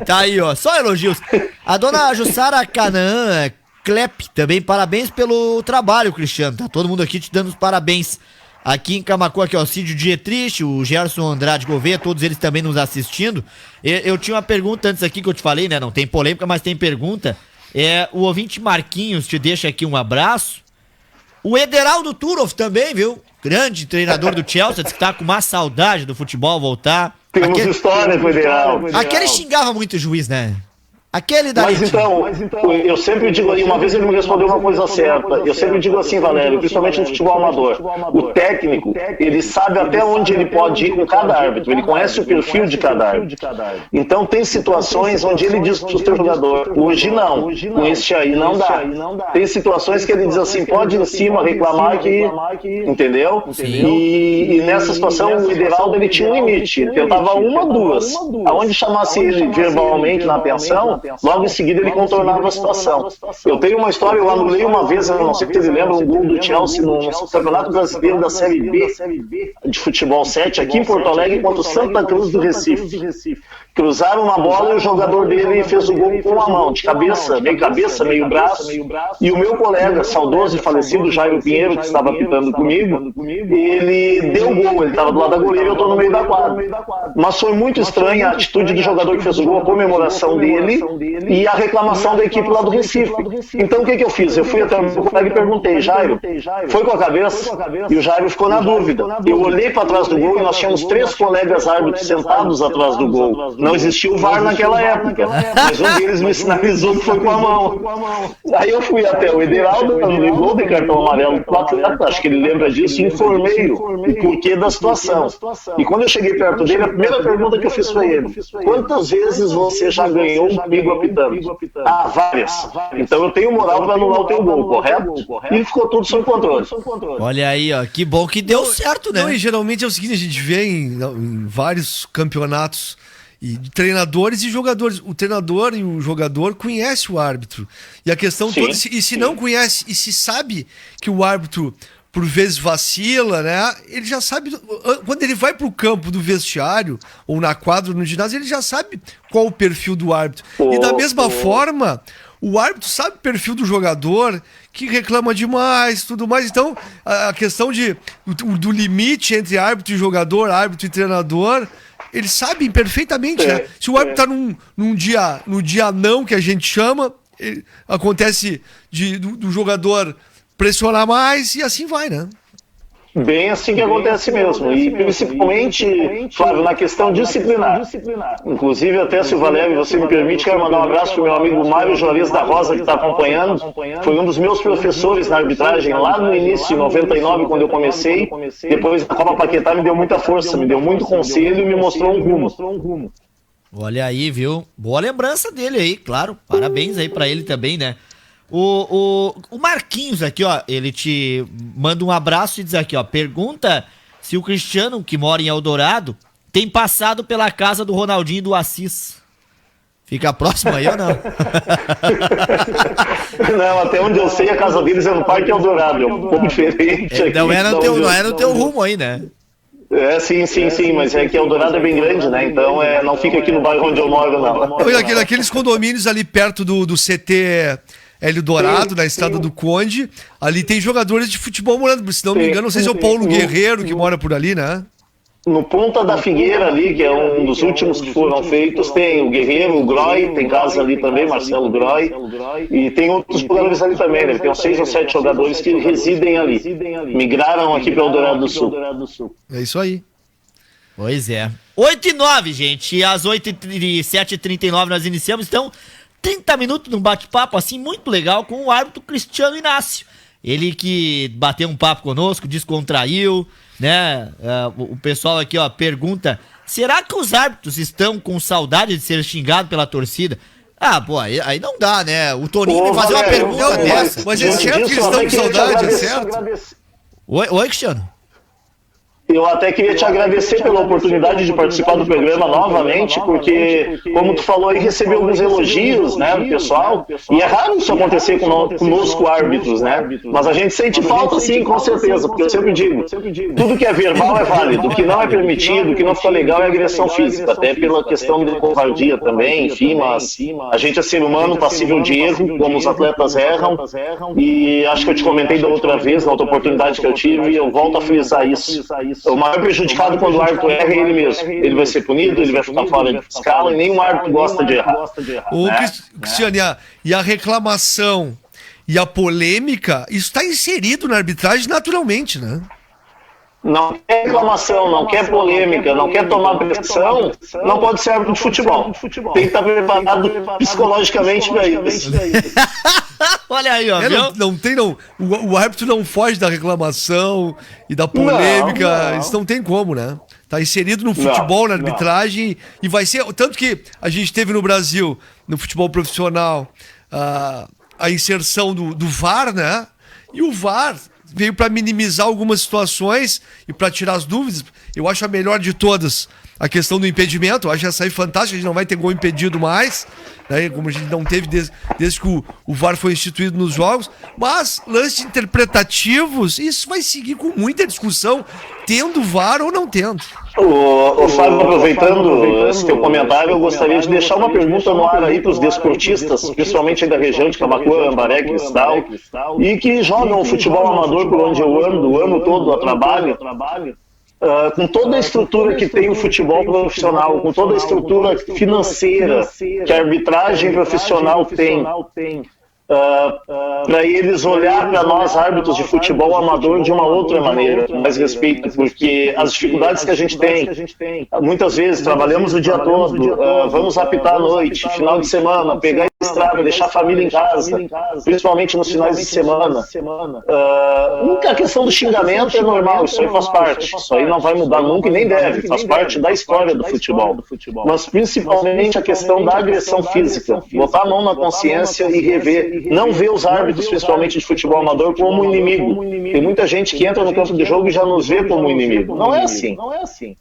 Speaker 1: tá aí, ó, só elogios. A dona Jussara Canaã Klep, também parabéns pelo trabalho, Cristiano. Tá todo mundo aqui te dando os parabéns. Aqui em Camaquã, aqui, ó, Cídio Dietrich, o Gerson Andrade Gouveia, todos eles também nos assistindo. Eu tinha uma pergunta antes aqui que eu te falei, né? Não tem polêmica, mas tem pergunta. O ouvinte Marquinhos te deixa aqui um abraço. O Ederaldo Turov também, viu? Grande treinador do Chelsea, diz que tá com uma saudade do futebol voltar.
Speaker 2: Temos história com o Ederaldo.
Speaker 1: Aquele xingava muito o juiz, né? Aquele
Speaker 2: Mas então, eu sempre digo aí, uma vez ele me respondeu uma coisa certa, eu sempre digo assim, Valério, principalmente no futebol amador, o técnico, ele sabe até onde ele pode ir com cada árbitro, ele conhece o perfil de cada árbitro. Então tem situações onde ele diz para o seu jogador, hoje não, com este aí não dá. Tem situações que ele diz assim, pode ir em cima reclamar que, entendeu? E nessa situação o Ederaldo ele tinha um limite, ele tentava uma, duas, aonde chamasse ele verbalmente na atenção, logo em seguida ele contornava a situação. Eu tenho uma história, eu anulei uma vez, eu não sei se vocês lembram, um gol do Chelsea no Campeonato Brasileiro da Série B de Futebol 7, aqui em Porto Alegre, contra o Santa Cruz do Recife. Cruzaram uma bola e o jogador dele fez o gol com a mão, de cabeça, meio braço, e o meu colega, saudoso e falecido, Jairo Pinheiro, que estava pitando comigo, ele deu o gol, ele estava do lado da goleira e eu estou no meio da quadra. Mas foi muito estranha a atitude do jogador que fez o gol, a comemoração dele e a reclamação da equipe lá do Recife. Então o que eu fiz? Eu fui até o meu colega e perguntei, Jairo, foi com a cabeça? E o Jairo ficou na dúvida. Eu olhei para trás do gol e nós tínhamos 3 colegas árbitros sentados atrás do gol. Não existia o VAR naquela época, mas um deles me sinalizou que foi com a mão. Aí eu fui até o Ederaldo, me ligou de cartão amarelo pro atleta, acho que ele lembra disso, e informei o porquê da situação. E quando eu cheguei perto dele, a primeira pergunta que eu fiz foi ele: quantas vezes você já ganhou comigo apitando? Ah, várias. Então eu tenho moral para anular o teu gol, correto? E ficou tudo sob controle.
Speaker 1: Olha aí, ó, que bom que deu certo, né?
Speaker 3: Não, e geralmente é o seguinte, a gente vê em vários campeonatos e de treinadores e jogadores. O treinador e o jogador conhecem o árbitro. E a questão toda, e se não conhece, e se sabe que o árbitro por vezes vacila, né? Ele já sabe, quando ele vai pro campo do vestiário, ou na quadra, no ginásio, ele já sabe qual o perfil do árbitro. E da mesma forma, o árbitro sabe o perfil do jogador, que reclama demais, tudo mais. Então, a questão do limite entre árbitro e jogador, árbitro e treinador, eles sabem perfeitamente, né? Se o árbitro tá no dia não, que a gente chama, acontece do jogador pressionar mais e assim vai, né?
Speaker 2: Bem assim que acontece mesmo. E principalmente, Flávio, na questão disciplinar. Inclusive, até se o Valério, você me permite, quero mandar um abraço para o meu amigo Mário Juarez da Rosa, que está acompanhando. Foi um dos meus professores na arbitragem lá no início de 99, quando eu comecei. Depois da Copa Paquetá me deu muita força, me deu muito conselho e me mostrou um rumo.
Speaker 1: Olha aí, viu? Boa lembrança dele aí, claro. Parabéns aí pra ele também, né? O Marquinhos aqui, ó, ele te manda um abraço e diz aqui, ó, pergunta se o Cristiano, que mora em Eldorado, tem passado pela casa do Ronaldinho do Assis. Fica próximo aí ou não?
Speaker 2: Não, até onde eu sei, a casa deles é no Parque Eldorado, é um pouco diferente.
Speaker 1: Não é no teu rumo aí, né?
Speaker 2: Sim, mas é que Eldorado é bem grande, né? Então não fica aqui no bairro onde eu moro, não.
Speaker 3: Aqueles condomínios ali perto do CT Hélio Dourado, na Estrada do Conde, ali tem jogadores de futebol morando, se não me engano, não sei se é o Paulo Guerreiro que mora por ali, né?
Speaker 2: No Ponta da Figueira ali, que é um dos últimos que foram feitos, tem o Guerreiro, o Groy, tem casa ali também, Marcelo Groy, e tem outros jogadores ali também, né? Tem uns 6 ou 7 jogadores que residem ali. Migraram aqui para o Eldorado do Sul.
Speaker 3: É isso aí.
Speaker 1: Pois é. 8h09, gente, e às 7h39 nós iniciamos, então 30 minutos num bate-papo assim muito legal com o árbitro Cristiano Inácio. Ele que bateu um papo conosco, descontraiu, né? O pessoal aqui, ó, pergunta: será que os árbitros estão com saudade de ser xingados pela torcida? Ah, pô, aí não dá, né? O Toninho me fazer uma pergunta dessa.
Speaker 3: Mas é certo que eles estão com saudade, é certo?
Speaker 1: Oi, Cristiano.
Speaker 2: Eu até queria te agradecer pela oportunidade de participar do programa novamente, porque, como tu falou aí, recebeu alguns elogios, né, do pessoal, e é raro isso acontecer conosco árbitros, né, mas a gente sente falta sim, com certeza, porque eu sempre digo, tudo que é verbal é válido, o que não é permitido, o que não fica legal é agressão física, até pela questão de covardia também, enfim, mas a gente é ser humano passível de erro, como os atletas erram, e acho que eu te comentei da outra vez, na outra oportunidade que eu tive, e eu volto a frisar isso. O maior prejudicado quando o árbitro erra é ele mesmo. Ele vai ser punido, ele vai ficar fora de escala e nenhum árbitro gosta de errar.
Speaker 3: Cristiano, e a reclamação e a polêmica, isso está inserido na arbitragem naturalmente, né?
Speaker 2: Não quer reclamação, não quer polêmica, não quer tomar pressão, não pode ser árbitro de futebol. Tem que estar preparado psicologicamente para isso.
Speaker 1: Olha aí, ó.
Speaker 3: Não. O árbitro não foge da reclamação e da polêmica. Isso não tem como, né? Tá inserido no futebol, na arbitragem, e vai ser. Tanto que a gente teve no Brasil, no futebol profissional, a inserção do VAR, né? E o VAR veio para minimizar algumas situações e para tirar as dúvidas. Eu acho a melhor de todas a questão do impedimento. Eu acho essa aí fantástica. A gente não vai ter gol impedido mais, né? Como a gente não teve desde que o VAR foi instituído nos jogos. Mas lances interpretativos, isso vai seguir com muita discussão, tendo VAR ou não tendo.
Speaker 2: Ô Fábio, aproveitando esse teu comentário, eu gostaria de deixar uma pergunta no ar aí para os desportistas, principalmente aí da região de Camaquã, Ambaré, Cristal, e que jogam futebol amador por onde eu ando, o ano todo a trabalho. Com toda a estrutura que tem o futebol profissional, com toda a estrutura financeira que a arbitragem profissional tem, para eles olhar para nós, árbitros de futebol amador, de uma outra maneira, com mais respeito, porque as dificuldades que a gente tem, muitas vezes trabalhamos o dia todo, vamos apitar à noite, final de semana, pegar a estrada, deixar a família em casa, principalmente nos finais de semana. A questão do xingamento é normal, isso aí faz parte, isso aí não vai mudar nunca e nem deve, faz parte da história do futebol. Mas principalmente a questão da agressão física, botar a mão na consciência e rever. Não ver os árbitros, principalmente de futebol amador, como inimigo. Tem muita gente que entra no campo de jogo e já nos vê como inimigo. Não é assim.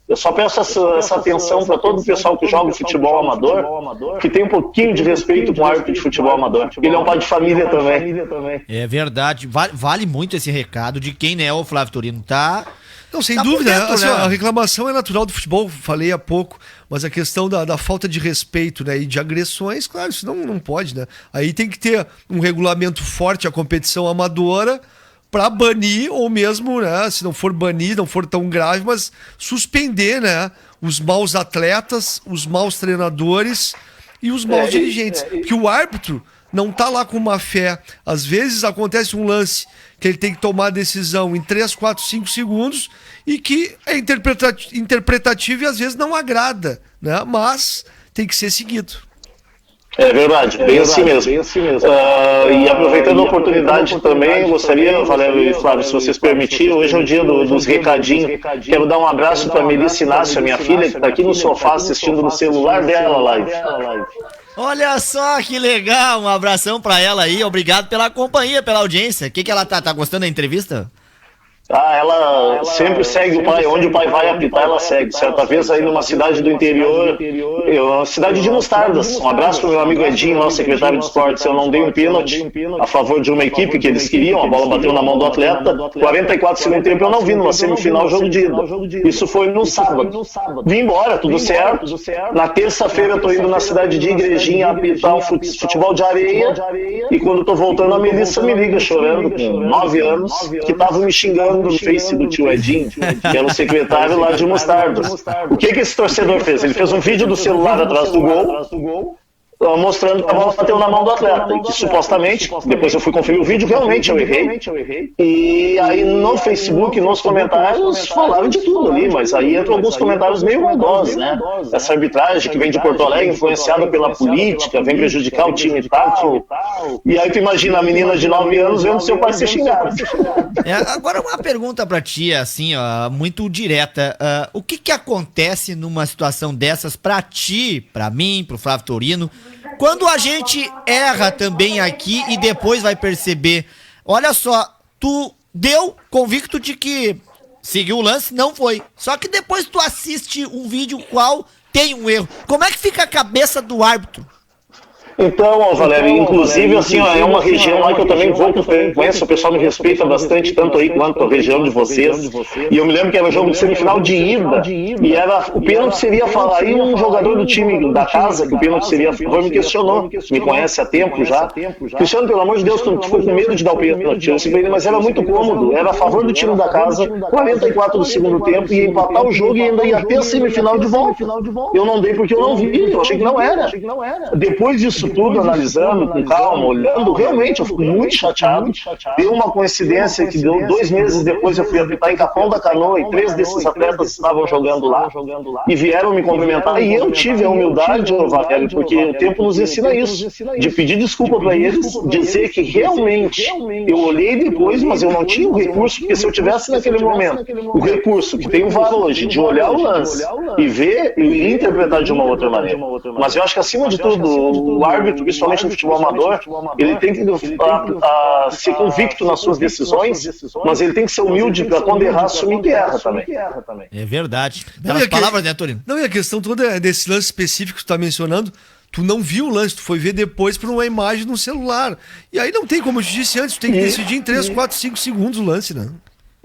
Speaker 2: Eu só peço essa atenção para todo o pessoal que joga futebol amador, que tem um pouquinho de respeito com o árbitro de futebol amador. Ele é um pai de família também.
Speaker 1: É verdade. Vale muito esse recado de quem é o Flávio Torino, tá?
Speaker 3: Não, sem dúvida, dentro, assim, né? A reclamação é natural do futebol, falei há pouco, mas a questão da falta de respeito, né, e de agressões, claro, isso não pode, né? Aí tem que ter um regulamento forte, a competição amadora, para banir, ou mesmo, né, se não for banir, não for tão grave, mas suspender, né, os maus atletas, os maus treinadores e os maus dirigentes. Porque o árbitro não tá lá com má fé. Às vezes acontece um lance que ele tem que tomar a decisão em 3, 4, 5 segundos e que é interpretativo e às vezes não agrada, né? Mas tem que ser seguido.
Speaker 2: É verdade, bem assim mesmo. E aproveitando a oportunidade também, eu gostaria, Valério e Flávio, se vocês permitirem, hoje é o dia dos recadinhos. Quero dar um abraço para a Melissa Inácio, a minha filha, que está aqui no sofá assistindo no celular dela a live.
Speaker 1: Olha só que legal, um abração pra ela aí, obrigado pela companhia, pela audiência. O que ela tá gostando da entrevista?
Speaker 2: Ela sempre segue o pai, onde o pai vai apitar, ela segue. Certa vez aí numa cidade do interior, cidade de Mostardas, um abraço pro meu amigo Edinho, nosso secretário de esportes. Eu não dei um pênalti a favor de uma equipe que eles queriam, a bola bateu na mão do atleta, 44 segundos tempo eu não vi, numa semifinal, jogo de ida. Isso foi no sábado. Vim embora, tudo certo. Na terça-feira eu tô indo na cidade de Igrejinha apitar um futebol de areia, e quando eu tô voltando a Melissa me liga chorando, com 9 anos, que tava me xingando no Face do tio Edinho, que era o secretário lá de Mostardas. O que esse torcedor fez? Ele fez um vídeo do celular atrás do gol, mostrando que a bola bateu na mão do atleta, e que supostamente, depois eu fui conferir o vídeo, realmente eu errei, e aí no Facebook, nos comentários, falaram de tudo ali, mas aí entram alguns comentários meio maldosos, né? Essa arbitragem que vem de Porto Alegre, influenciada pela política, vem prejudicar o time e tal, e aí tu imagina a menina de 9 anos vendo seu pai ser xingado.
Speaker 1: Agora uma pergunta pra ti, assim, ó, muito direta, o que acontece numa situação dessas pra ti, pra mim, pro Flávio Torino, quando a gente erra também aqui e depois vai perceber, olha só, tu deu convicto de que seguiu o lance, não foi. Só que depois tu assiste um vídeo qual tem um erro. Como é que fica a cabeça do árbitro?
Speaker 2: Então, Valério, inclusive, assim, ó, é uma região lá que eu também vou, que eu conheço, o pessoal me respeita bastante, tanto aí quanto a região de vocês. E eu me lembro que era um jogo de semifinal de ida, e o pênalti seria falar, aí um jogador do time da casa, que o pênalti seria a favor, me questionou, me conhece há tempo já. Cristiano, pelo amor de Deus, tu ficou com medo de dar o pênalti. Eu disse, mas era muito cômodo, era a favor do time da casa, 44 do segundo tempo, ia empatar o jogo e ainda ia ter a semifinal de volta. Eu não dei porque eu não vi, eu achei que não era. Depois disso tudo, analisando com calma, olhando, realmente eu fico muito chateado. Deu uma coincidência que deu 2 meses depois eu fui apitar em Capão da Canoa e 3 desses atletas estavam jogando lá e vieram me cumprimentar, e eu tive a humildade, Valério, porque o tempo nos ensina isso, de pedir desculpa para eles, dizer que realmente eu olhei depois, mas eu não tinha o recurso, porque se eu tivesse naquele momento o recurso que tem o VAR hoje, de olhar o lance e ver e interpretar de uma outra maneira. Mas eu acho que acima de tudo o árbitro, principalmente no futebol amador, ele tem que ser convicto nas suas decisões, mas ele tem que ser humilde para quando errar, assumir que erra também.
Speaker 1: É verdade. Belas palavras, né, Torino?
Speaker 3: Não, e a questão toda desse lance específico que tu tá mencionando, tu não viu o lance, tu foi ver depois por uma imagem no celular. E aí não tem, como eu te disse antes, tu tem que decidir em 3, 4, 5 segundos o lance, né?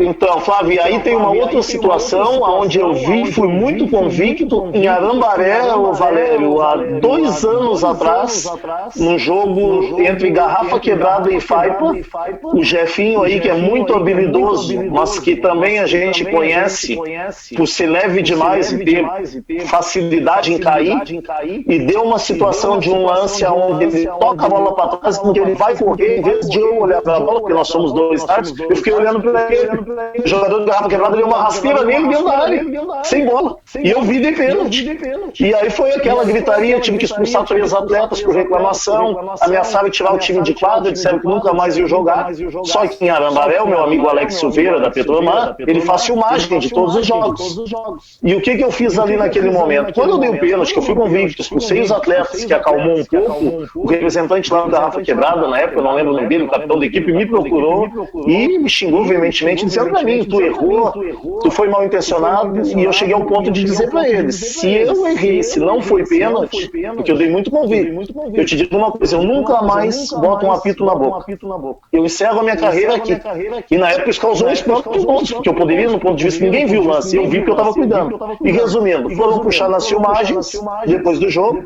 Speaker 2: Então, Flávio, aí tem uma outra situação onde eu fui muito convicto em Arambaré, Valério, há 2 anos atrás, num jogo entre Garrafa Quebrada e Faipa, o Jefinho aí, que é muito habilidoso, mas que também a gente conhece por ser leve demais e ter facilidade em cair, e deu uma situação de um lance onde ele toca a bola para trás, porque ele vai correr, em vez de eu olhar para a bola, porque nós somos 2 starts, eu fiquei olhando para ele. O jogador de Garrafa Quebrada deu uma rasteira nele dentro da área, sem bola. E eu vi de pênalti. E aí foi aquela gritaria, tive que expulsar 3 atletas por reclamação, ameaçaram tirar o time de quadra, disseram que nunca mais ia jogar. Só que em Arambaré, o meu amigo Alex Silveira, da Petromar, ele faz filmagem de todos os jogos. E o que eu fiz ali naquele momento? Quando eu dei o pênalti, que eu fui convicto, expulsei os atletas, que acalmou um pouco, o representante lá da Garrafa Quebrada, na época, eu não lembro o nome dele, o capitão da equipe, me procurou e me xingou veementemente, dizendo pra mim: tu errou, tu foi mal intencionado. E eu cheguei ao ponto de dizer pra ele: se eu errei, se não foi pênalti, porque eu dei muito convite, eu te digo uma coisa, eu nunca mais boto um apito na boca. Eu encerro a minha carreira aqui. E na época isso causou um espanto pros outros, porque eu poderia, no ponto de vista, ninguém viu o lance, eu vi porque eu tava cuidando. E resumindo, foram puxar nas filmagens depois do jogo,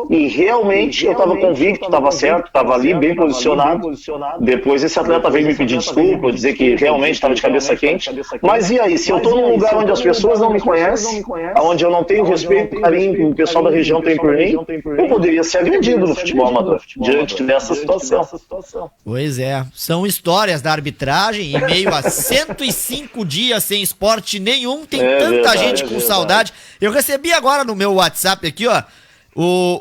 Speaker 2: e realmente eu tava convicto, tava certo, tava ali bem posicionado. Depois esse atleta veio me pedir desculpa, dizer que realmente estava de cabeça quente. Mas e aí, se eu estou num lugar onde as pessoas não me conhecem, onde eu não tenho respeito e carinho que o pessoal da região tem por mim, eu poderia ser agredido no futebol amador, diante dessa situação.
Speaker 1: Pois é, são histórias da arbitragem, em meio a 105 dias sem esporte nenhum, tem tanta gente com saudade. Eu recebi agora no meu WhatsApp aqui, ó,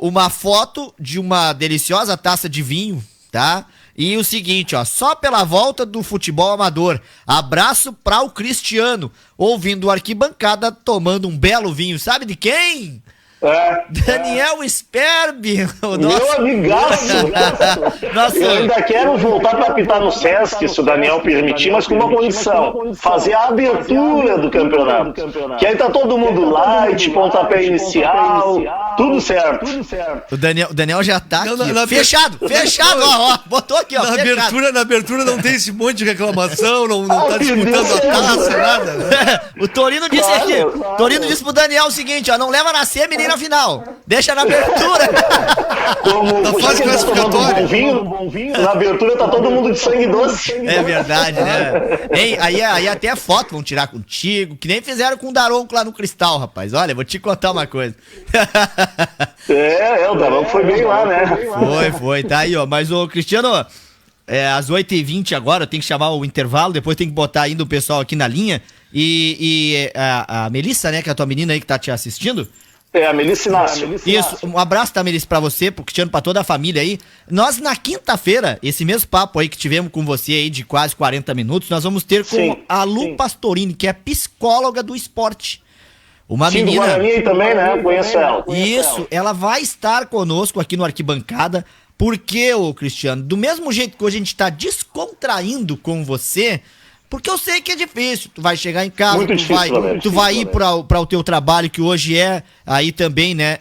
Speaker 1: uma foto de uma deliciosa taça de vinho, tá? E o seguinte, ó, só pela volta do futebol amador, abraço para o Cristiano, ouvindo Arquibancada, tomando um belo vinho, sabe de quem? Daniel Sperbi,
Speaker 2: meu amigaço. Eu ainda quero voltar para apitar no Sesc, se o Daniel permitir, mas com uma condição: fazer a abertura do campeonato. Que aí tá todo mundo light, pontapé inicial, tudo certo.
Speaker 1: O Daniel já tá aqui. Fechado, ó, botou aqui, ó.
Speaker 3: Na abertura não tem esse monte de reclamação, não tá disputando a taça, nada. Né?
Speaker 1: O Torino disse aqui, Torino disse pro Daniel o seguinte, ó, não leva na semi nem na final, deixa na abertura.
Speaker 2: Na fase classificatória. Bom vinho, na abertura tá todo mundo de sangue doce.
Speaker 1: É verdade, né? Hein, aí até a foto vão tirar contigo, que nem fizeram com o Daronco lá no Cristal, rapaz. Olha, vou te contar uma coisa.
Speaker 2: O Daronco foi bem lá, né?
Speaker 1: Foi, tá aí, ó. Mas, ô, Cristiano, às 8h20 agora, eu tenho que chamar o intervalo, depois tem que botar ainda o pessoal aqui na linha. E a Melissa, né, que é a tua menina aí que tá te assistindo.
Speaker 2: A Melissa Inácio.
Speaker 1: Isso, um abraço, tá, Melissa, pra você, pro Cristiano, pra toda a família aí. Nós, na quinta-feira, esse mesmo papo aí que tivemos com você aí de quase 40 minutos, nós vamos ter com a Lu Pastorini, que é psicóloga do esporte. Uma menina...
Speaker 2: do Guarani aí também, né? Conheço ela.
Speaker 1: Isso, ela vai estar conosco aqui no Arquibancada, porque, ô Cristiano, do mesmo jeito que hoje a gente tá descontraindo com você... Porque eu sei que é difícil, tu vai chegar em casa, tu vai ir para o teu trabalho, que hoje é aí também, né,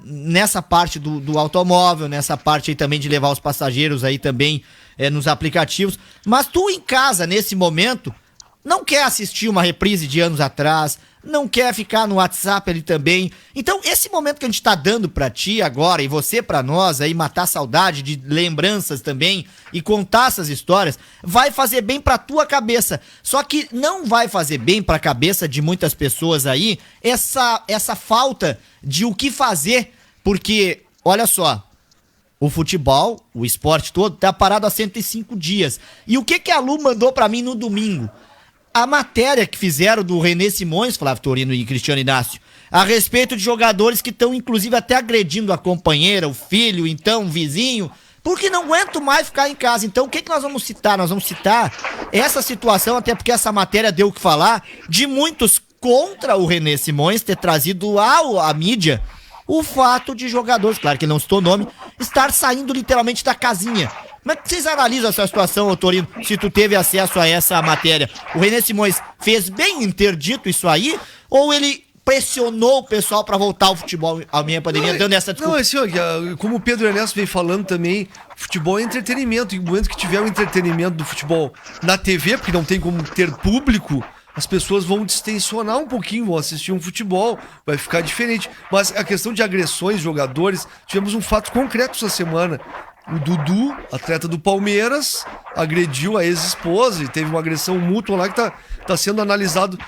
Speaker 1: nessa parte do automóvel, nessa parte aí também de levar os passageiros aí também nos aplicativos, mas tu em casa, nesse momento, não quer assistir uma reprise de anos atrás, não quer ficar no WhatsApp ali também. Então, esse momento que a gente tá dando pra ti agora, e você pra nós, aí matar saudade de lembranças também, e contar essas histórias, vai fazer bem pra tua cabeça. Só que não vai fazer bem pra cabeça de muitas pessoas aí, essa falta de o que fazer, porque, olha só, o futebol, o esporte todo, tá parado há 105 dias. E o que a Lu mandou pra mim no domingo? A matéria que fizeram do René Simões, Flávio Torino e Cristiano Inácio, a respeito de jogadores que estão, inclusive, até agredindo a companheira, o filho, então, o vizinho, porque não aguento mais ficar em casa. Então, o que nós vamos citar? Nós vamos citar essa situação, até porque essa matéria deu o que falar, de muitos contra o René Simões ter trazido à mídia o fato de jogadores, claro que ele não citou o nome, estar saindo literalmente da casinha. Como é que vocês analisam essa situação, Torino, se tu teve acesso a essa matéria? O René Simões fez bem em ter dito isso aí? Ou ele pressionou o pessoal pra voltar ao futebol a minha pandemia, dando essa desculpa?
Speaker 3: Não, assim, ó, como o Pedro Ernesto vem falando também, futebol é entretenimento. E no momento que tiver o entretenimento do futebol na TV, porque não tem como ter público, as pessoas vão distensionar um pouquinho, vão assistir um futebol, vai ficar diferente. Mas a questão de agressões, jogadores, tivemos um fato concreto essa semana. O Dudu, atleta do Palmeiras, agrediu a ex-esposa e teve uma agressão mútua lá que tá sendo analisado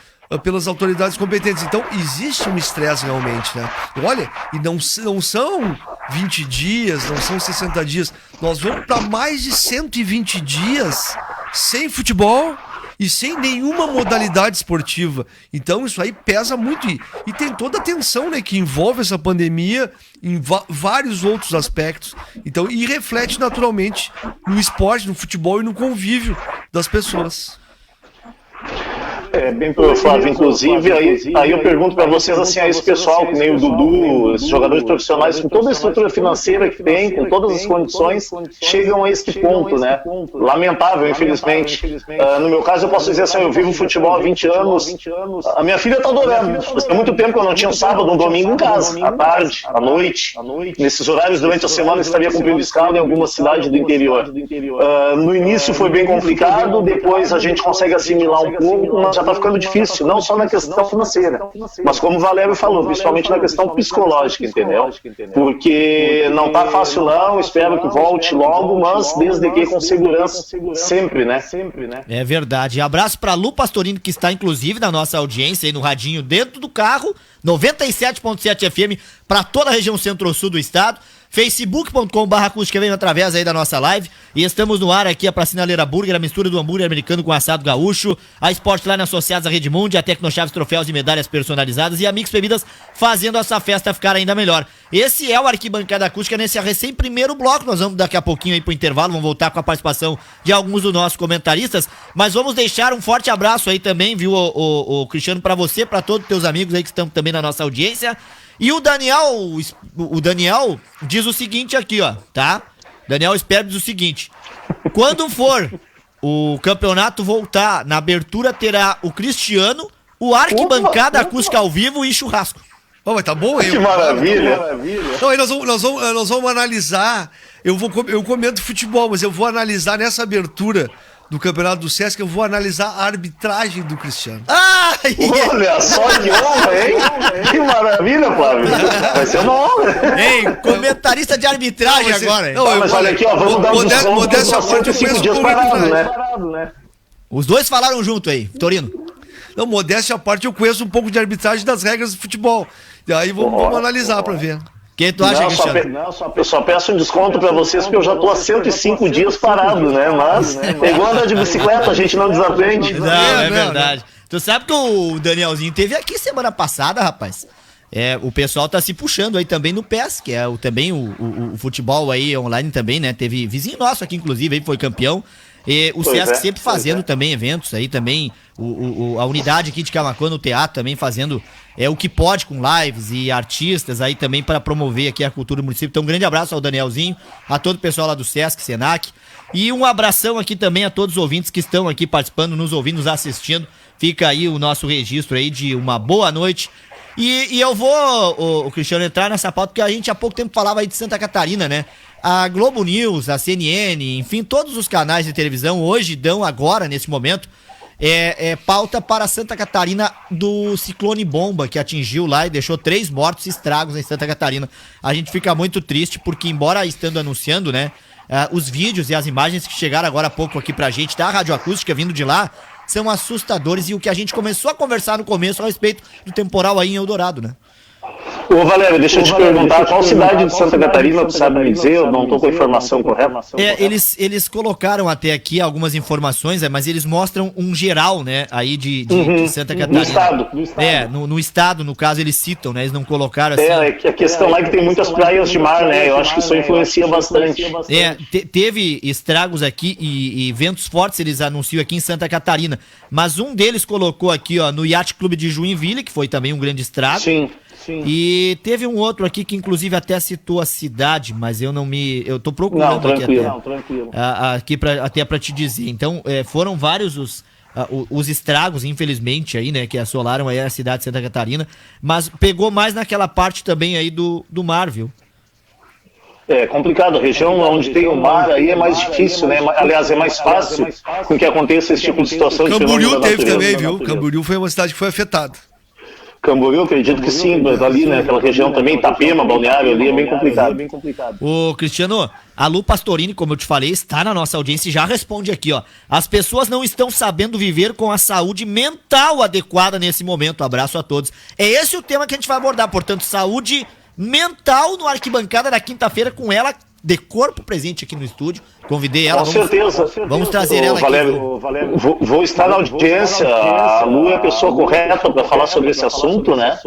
Speaker 3: pelas autoridades competentes. Então, existe um estresse realmente, né? Olha, e não são 20 dias, não são 60 dias. Nós vamos para mais de 120 dias sem futebol e sem nenhuma modalidade esportiva. Então isso aí pesa muito. E tem toda a tensão, né, que envolve essa pandemia em vários outros aspectos. Então, e reflete naturalmente no esporte, no futebol e no convívio das pessoas.
Speaker 2: Bem, Flávio, inclusive, aí eu pergunto para vocês, assim, a esse pessoal, que nem o Dudu, esses jogadores profissionais, com toda a estrutura financeira que tem, com todas as condições, chegam a este ponto, né? Lamentável, infelizmente. No meu caso, eu posso dizer assim, eu vivo futebol há 20 anos, a minha filha está adorando. Há muito tempo que eu não tinha um sábado, um domingo em casa, à tarde, à noite. Nesses horários, durante a semana, eu estaria cumprindo escala em alguma cidade do interior. No início foi bem complicado, depois a gente consegue assimilar um pouco, mas já está ficando difícil, não só na questão financeira, mas como o Valério falou, principalmente na questão psicológica, entendeu? Porque não está fácil não, espero que volte logo, mas desde que com segurança, sempre, né?
Speaker 1: É verdade. Abraço para Lu Pastorino, que está inclusive na nossa audiência aí no radinho dentro do carro, 97.7 FM para toda a região centro-sul do estado. facebook.com/acústica vem através aí da nossa live, e estamos no ar aqui a Sinaleira Burger, a mistura do hambúrguer americano com assado gaúcho, a Sportline associados à Redmond, a Tecnochaves troféus e medalhas personalizadas e a Mix Bebidas fazendo essa festa ficar ainda melhor. Esse é o Arquibancada Acústica nesse recém-primeiro bloco. Nós vamos daqui a pouquinho aí pro intervalo, vamos voltar com a participação de alguns dos nossos comentaristas, mas vamos deixar um forte abraço aí também, viu, o Cristiano, pra você, pra todos os teus amigos aí que estão também na nossa audiência. E o Daniel diz o seguinte aqui, ó, tá? Daniel Sperber diz o seguinte: quando for o campeonato voltar, na abertura terá o Cristiano, o Arquibancada Acústica ao vivo e churrasco.
Speaker 3: Oh, mas tá bom aí.
Speaker 2: Que maravilha.
Speaker 3: Não, aí nós vamos analisar. Eu comento futebol, mas eu vou analisar nessa abertura do Campeonato do Sesc, eu vou analisar a arbitragem do Cristiano.
Speaker 2: Olha só que honra, hein? Que maravilha, Flávio. Vai ser uma honra.
Speaker 1: Ei, comentarista de arbitragem agora, hein?
Speaker 2: Não, mas olha aqui, ó, vamos dar um desconto porque só 105 dias parado, né?
Speaker 1: Os dois falaram junto aí, Torino.
Speaker 3: Não, modéstia à parte, eu conheço um pouco de arbitragem das regras do futebol. E aí vamos analisar pra ver.
Speaker 1: Quem tu acha, Cristiano?
Speaker 2: Eu só peço um desconto pra vocês porque eu já tô há 105 dias parado, né? Mas é igual andar de bicicleta, a gente não desaprende.
Speaker 1: Não, é verdade. Tu sabe que o Danielzinho teve aqui semana passada, rapaz. O pessoal tá se puxando aí também no PES, que é também o futebol aí online também, né? Teve vizinho nosso aqui, inclusive, aí foi campeão. E o Sesc sempre fazendo também eventos aí também, a unidade aqui de Camaquã no teatro também fazendo o que pode com lives e artistas aí também para promover aqui a cultura do município. Então um grande abraço ao Danielzinho, a todo o pessoal lá do Sesc, Senac, e um abração aqui também a todos os ouvintes que estão aqui participando, nos ouvindo, nos assistindo. Fica aí o nosso registro aí de uma boa noite. E eu vou, o Cristiano, entrar nessa pauta porque a gente há pouco tempo falava aí de Santa Catarina, né? A Globo News, a CNN, enfim, todos os canais de televisão hoje dão agora, nesse momento, pauta para Santa Catarina do ciclone bomba que atingiu lá e deixou 3 mortos e estragos em Santa Catarina. A gente fica muito triste porque, embora estando anunciando, né, os vídeos e as imagens que chegaram agora há pouco aqui pra gente da Rádio Acústica vindo de lá são assustadores, e o que a gente começou a conversar no começo a respeito do temporal aí em Eldorado, né?
Speaker 2: Ô Valério, deixa eu te perguntar, qual cidade de Santa Catarina tu sabe me dizer? Eu não tô com a informação correta.
Speaker 1: Eles colocaram até aqui algumas informações, mas eles mostram um geral, né, aí de Santa Catarina.
Speaker 2: No estado.
Speaker 1: No estado, no caso, eles citam, né, eles não colocaram assim.
Speaker 2: A questão lá é que tem muitas praias de mar, né, eu acho que isso influencia bastante.
Speaker 1: Teve estragos aqui e ventos fortes, eles anunciam aqui em Santa Catarina, mas um deles colocou aqui, ó, no Yacht Clube de Joinville, que foi também um grande estrago.
Speaker 2: Sim.
Speaker 1: E teve um outro aqui que inclusive até citou a cidade, mas eu tô procurando
Speaker 2: tranquilo.
Speaker 1: aqui até pra te dizer. Então foram vários os estragos, infelizmente, aí, né, que assolaram aí a cidade de Santa Catarina, mas pegou mais naquela parte também aí do mar, viu?
Speaker 2: É complicado, a região onde tem o mar aí é mais difícil, né? Aliás, é mais fácil com que aconteça esse tipo de situação.
Speaker 3: Camboriú teve também, viu? Camboriú foi uma cidade que foi afetada.
Speaker 2: Camboriú, acredito que sim, ali, né? Aquela região também, Itapema, Balneário, ali é bem complicado.
Speaker 1: Ô, Cristiano, a Lu Pastorini, como eu te falei, está na nossa audiência e já responde aqui, ó. As pessoas não estão sabendo viver com a saúde mental adequada nesse momento. Abraço a todos. É esse o tema que a gente vai abordar, portanto, saúde mental no Arquibancada da quinta-feira com ela de corpo presente aqui no estúdio. Convidei ela.
Speaker 2: Com certeza.
Speaker 1: Vamos trazer ela
Speaker 2: Valério,
Speaker 1: aqui.
Speaker 2: Vou estar na audiência. A Lu é a pessoa correta para falar sobre esse assunto, né?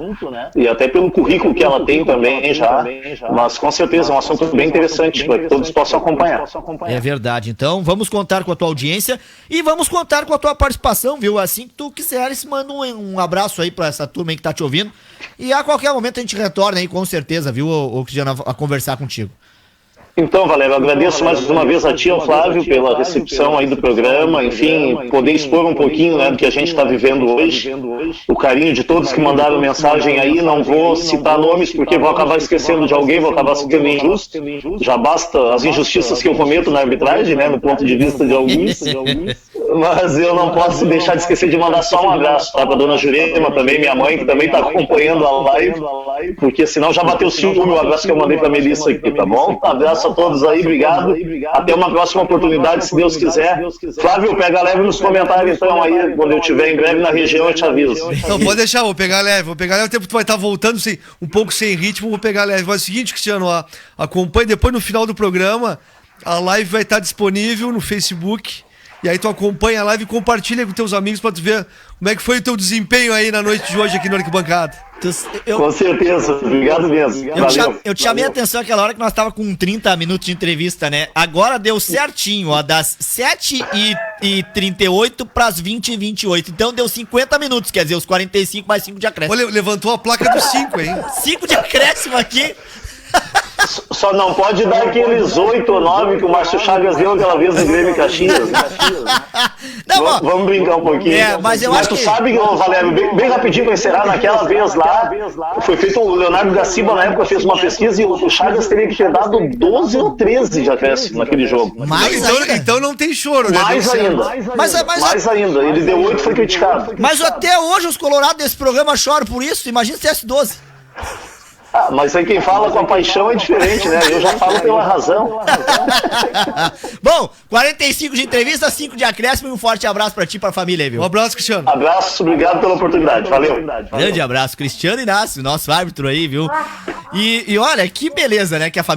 Speaker 2: E até pelo currículo que ela tem também já. Mas com certeza é um assunto bem interessante para que todos possam acompanhar.
Speaker 1: É verdade. Então vamos contar com a tua audiência e vamos contar com a tua participação, viu? Assim que tu quiseres, manda um abraço aí para essa turma aí que tá te ouvindo. E a qualquer momento a gente retorna aí, com certeza, viu, o Cristiano, a conversar contigo.
Speaker 2: Então, Valério, eu agradeço mais uma vez a ti, ao Flávio, pela recepção aí do programa, enfim, poder expor um pouquinho, né, do que a gente está vivendo hoje, o carinho de todos que mandaram mensagem aí. Não vou citar nomes porque vou acabar esquecendo de alguém, vou acabar sendo injusto, já basta as injustiças que eu cometo na arbitragem, né, no ponto de vista de alguns, mas eu não posso deixar de esquecer de mandar só um abraço, tá, para dona Jurema também, minha mãe, que também está acompanhando a live, porque senão já bateu ciúme o abraço que eu mandei para Melissa aqui, tá bom? Abraço a todos aí, obrigado. Até uma próxima oportunidade, se Deus quiser. Flávio, pega leve nos comentários, então, aí, quando eu estiver em breve na região, eu te aviso.
Speaker 3: Não, pode deixar, vou pegar leve. O tempo que tu vai estar voltando um pouco sem ritmo, vou pegar leve. Mas é o seguinte, Cristiano, acompanhe depois no final do programa, a live vai estar disponível no Facebook. E aí tu acompanha a live e compartilha com teus amigos pra tu ver como é que foi o teu desempenho aí na noite de hoje aqui no Arquibancada.
Speaker 2: Com certeza, obrigado mesmo.
Speaker 1: Eu te chamei a atenção aquela hora que nós tava com 30 minutos de entrevista, né? Agora deu certinho, ó, das 7h38 pras 20h28. Então deu 50 minutos, quer dizer, os 45 mais 5 de acréscimo.
Speaker 3: Olha, levantou a placa dos 5, hein?
Speaker 1: 5 de acréscimo aqui.
Speaker 2: Só não pode dar aqueles 8 ou 9 que o Márcio Chagas deu aquela vez no Grêmio Caxias. Não, vamos brincar um pouquinho.
Speaker 1: Mas
Speaker 2: tu sabe, Valério, bem rapidinho para encerrar, naquela vez lá, foi feito, o Leonardo Gaciba na época fez uma pesquisa e o Chagas teria que ter dado 12 ou 13 de acréscimo naquele jogo.
Speaker 3: Então não tem choro, né?
Speaker 2: Mais ainda. Ele deu 8 e foi criticado.
Speaker 1: Mas até hoje os colorados desse programa choram por isso. Imagina se tivesse 12.
Speaker 2: Mas aí quem fala com a paixão é diferente, né? Eu já falo pela razão.
Speaker 1: Bom, 45 de entrevista, 5 de acréscimo e um forte abraço pra ti e pra família aí, viu?
Speaker 3: Um abraço, Cristiano.
Speaker 2: Abraço, obrigado pela oportunidade. Valeu.
Speaker 1: Grande abraço, Cristiano Inácio, nosso árbitro aí, viu? E olha, que beleza, né? Que a família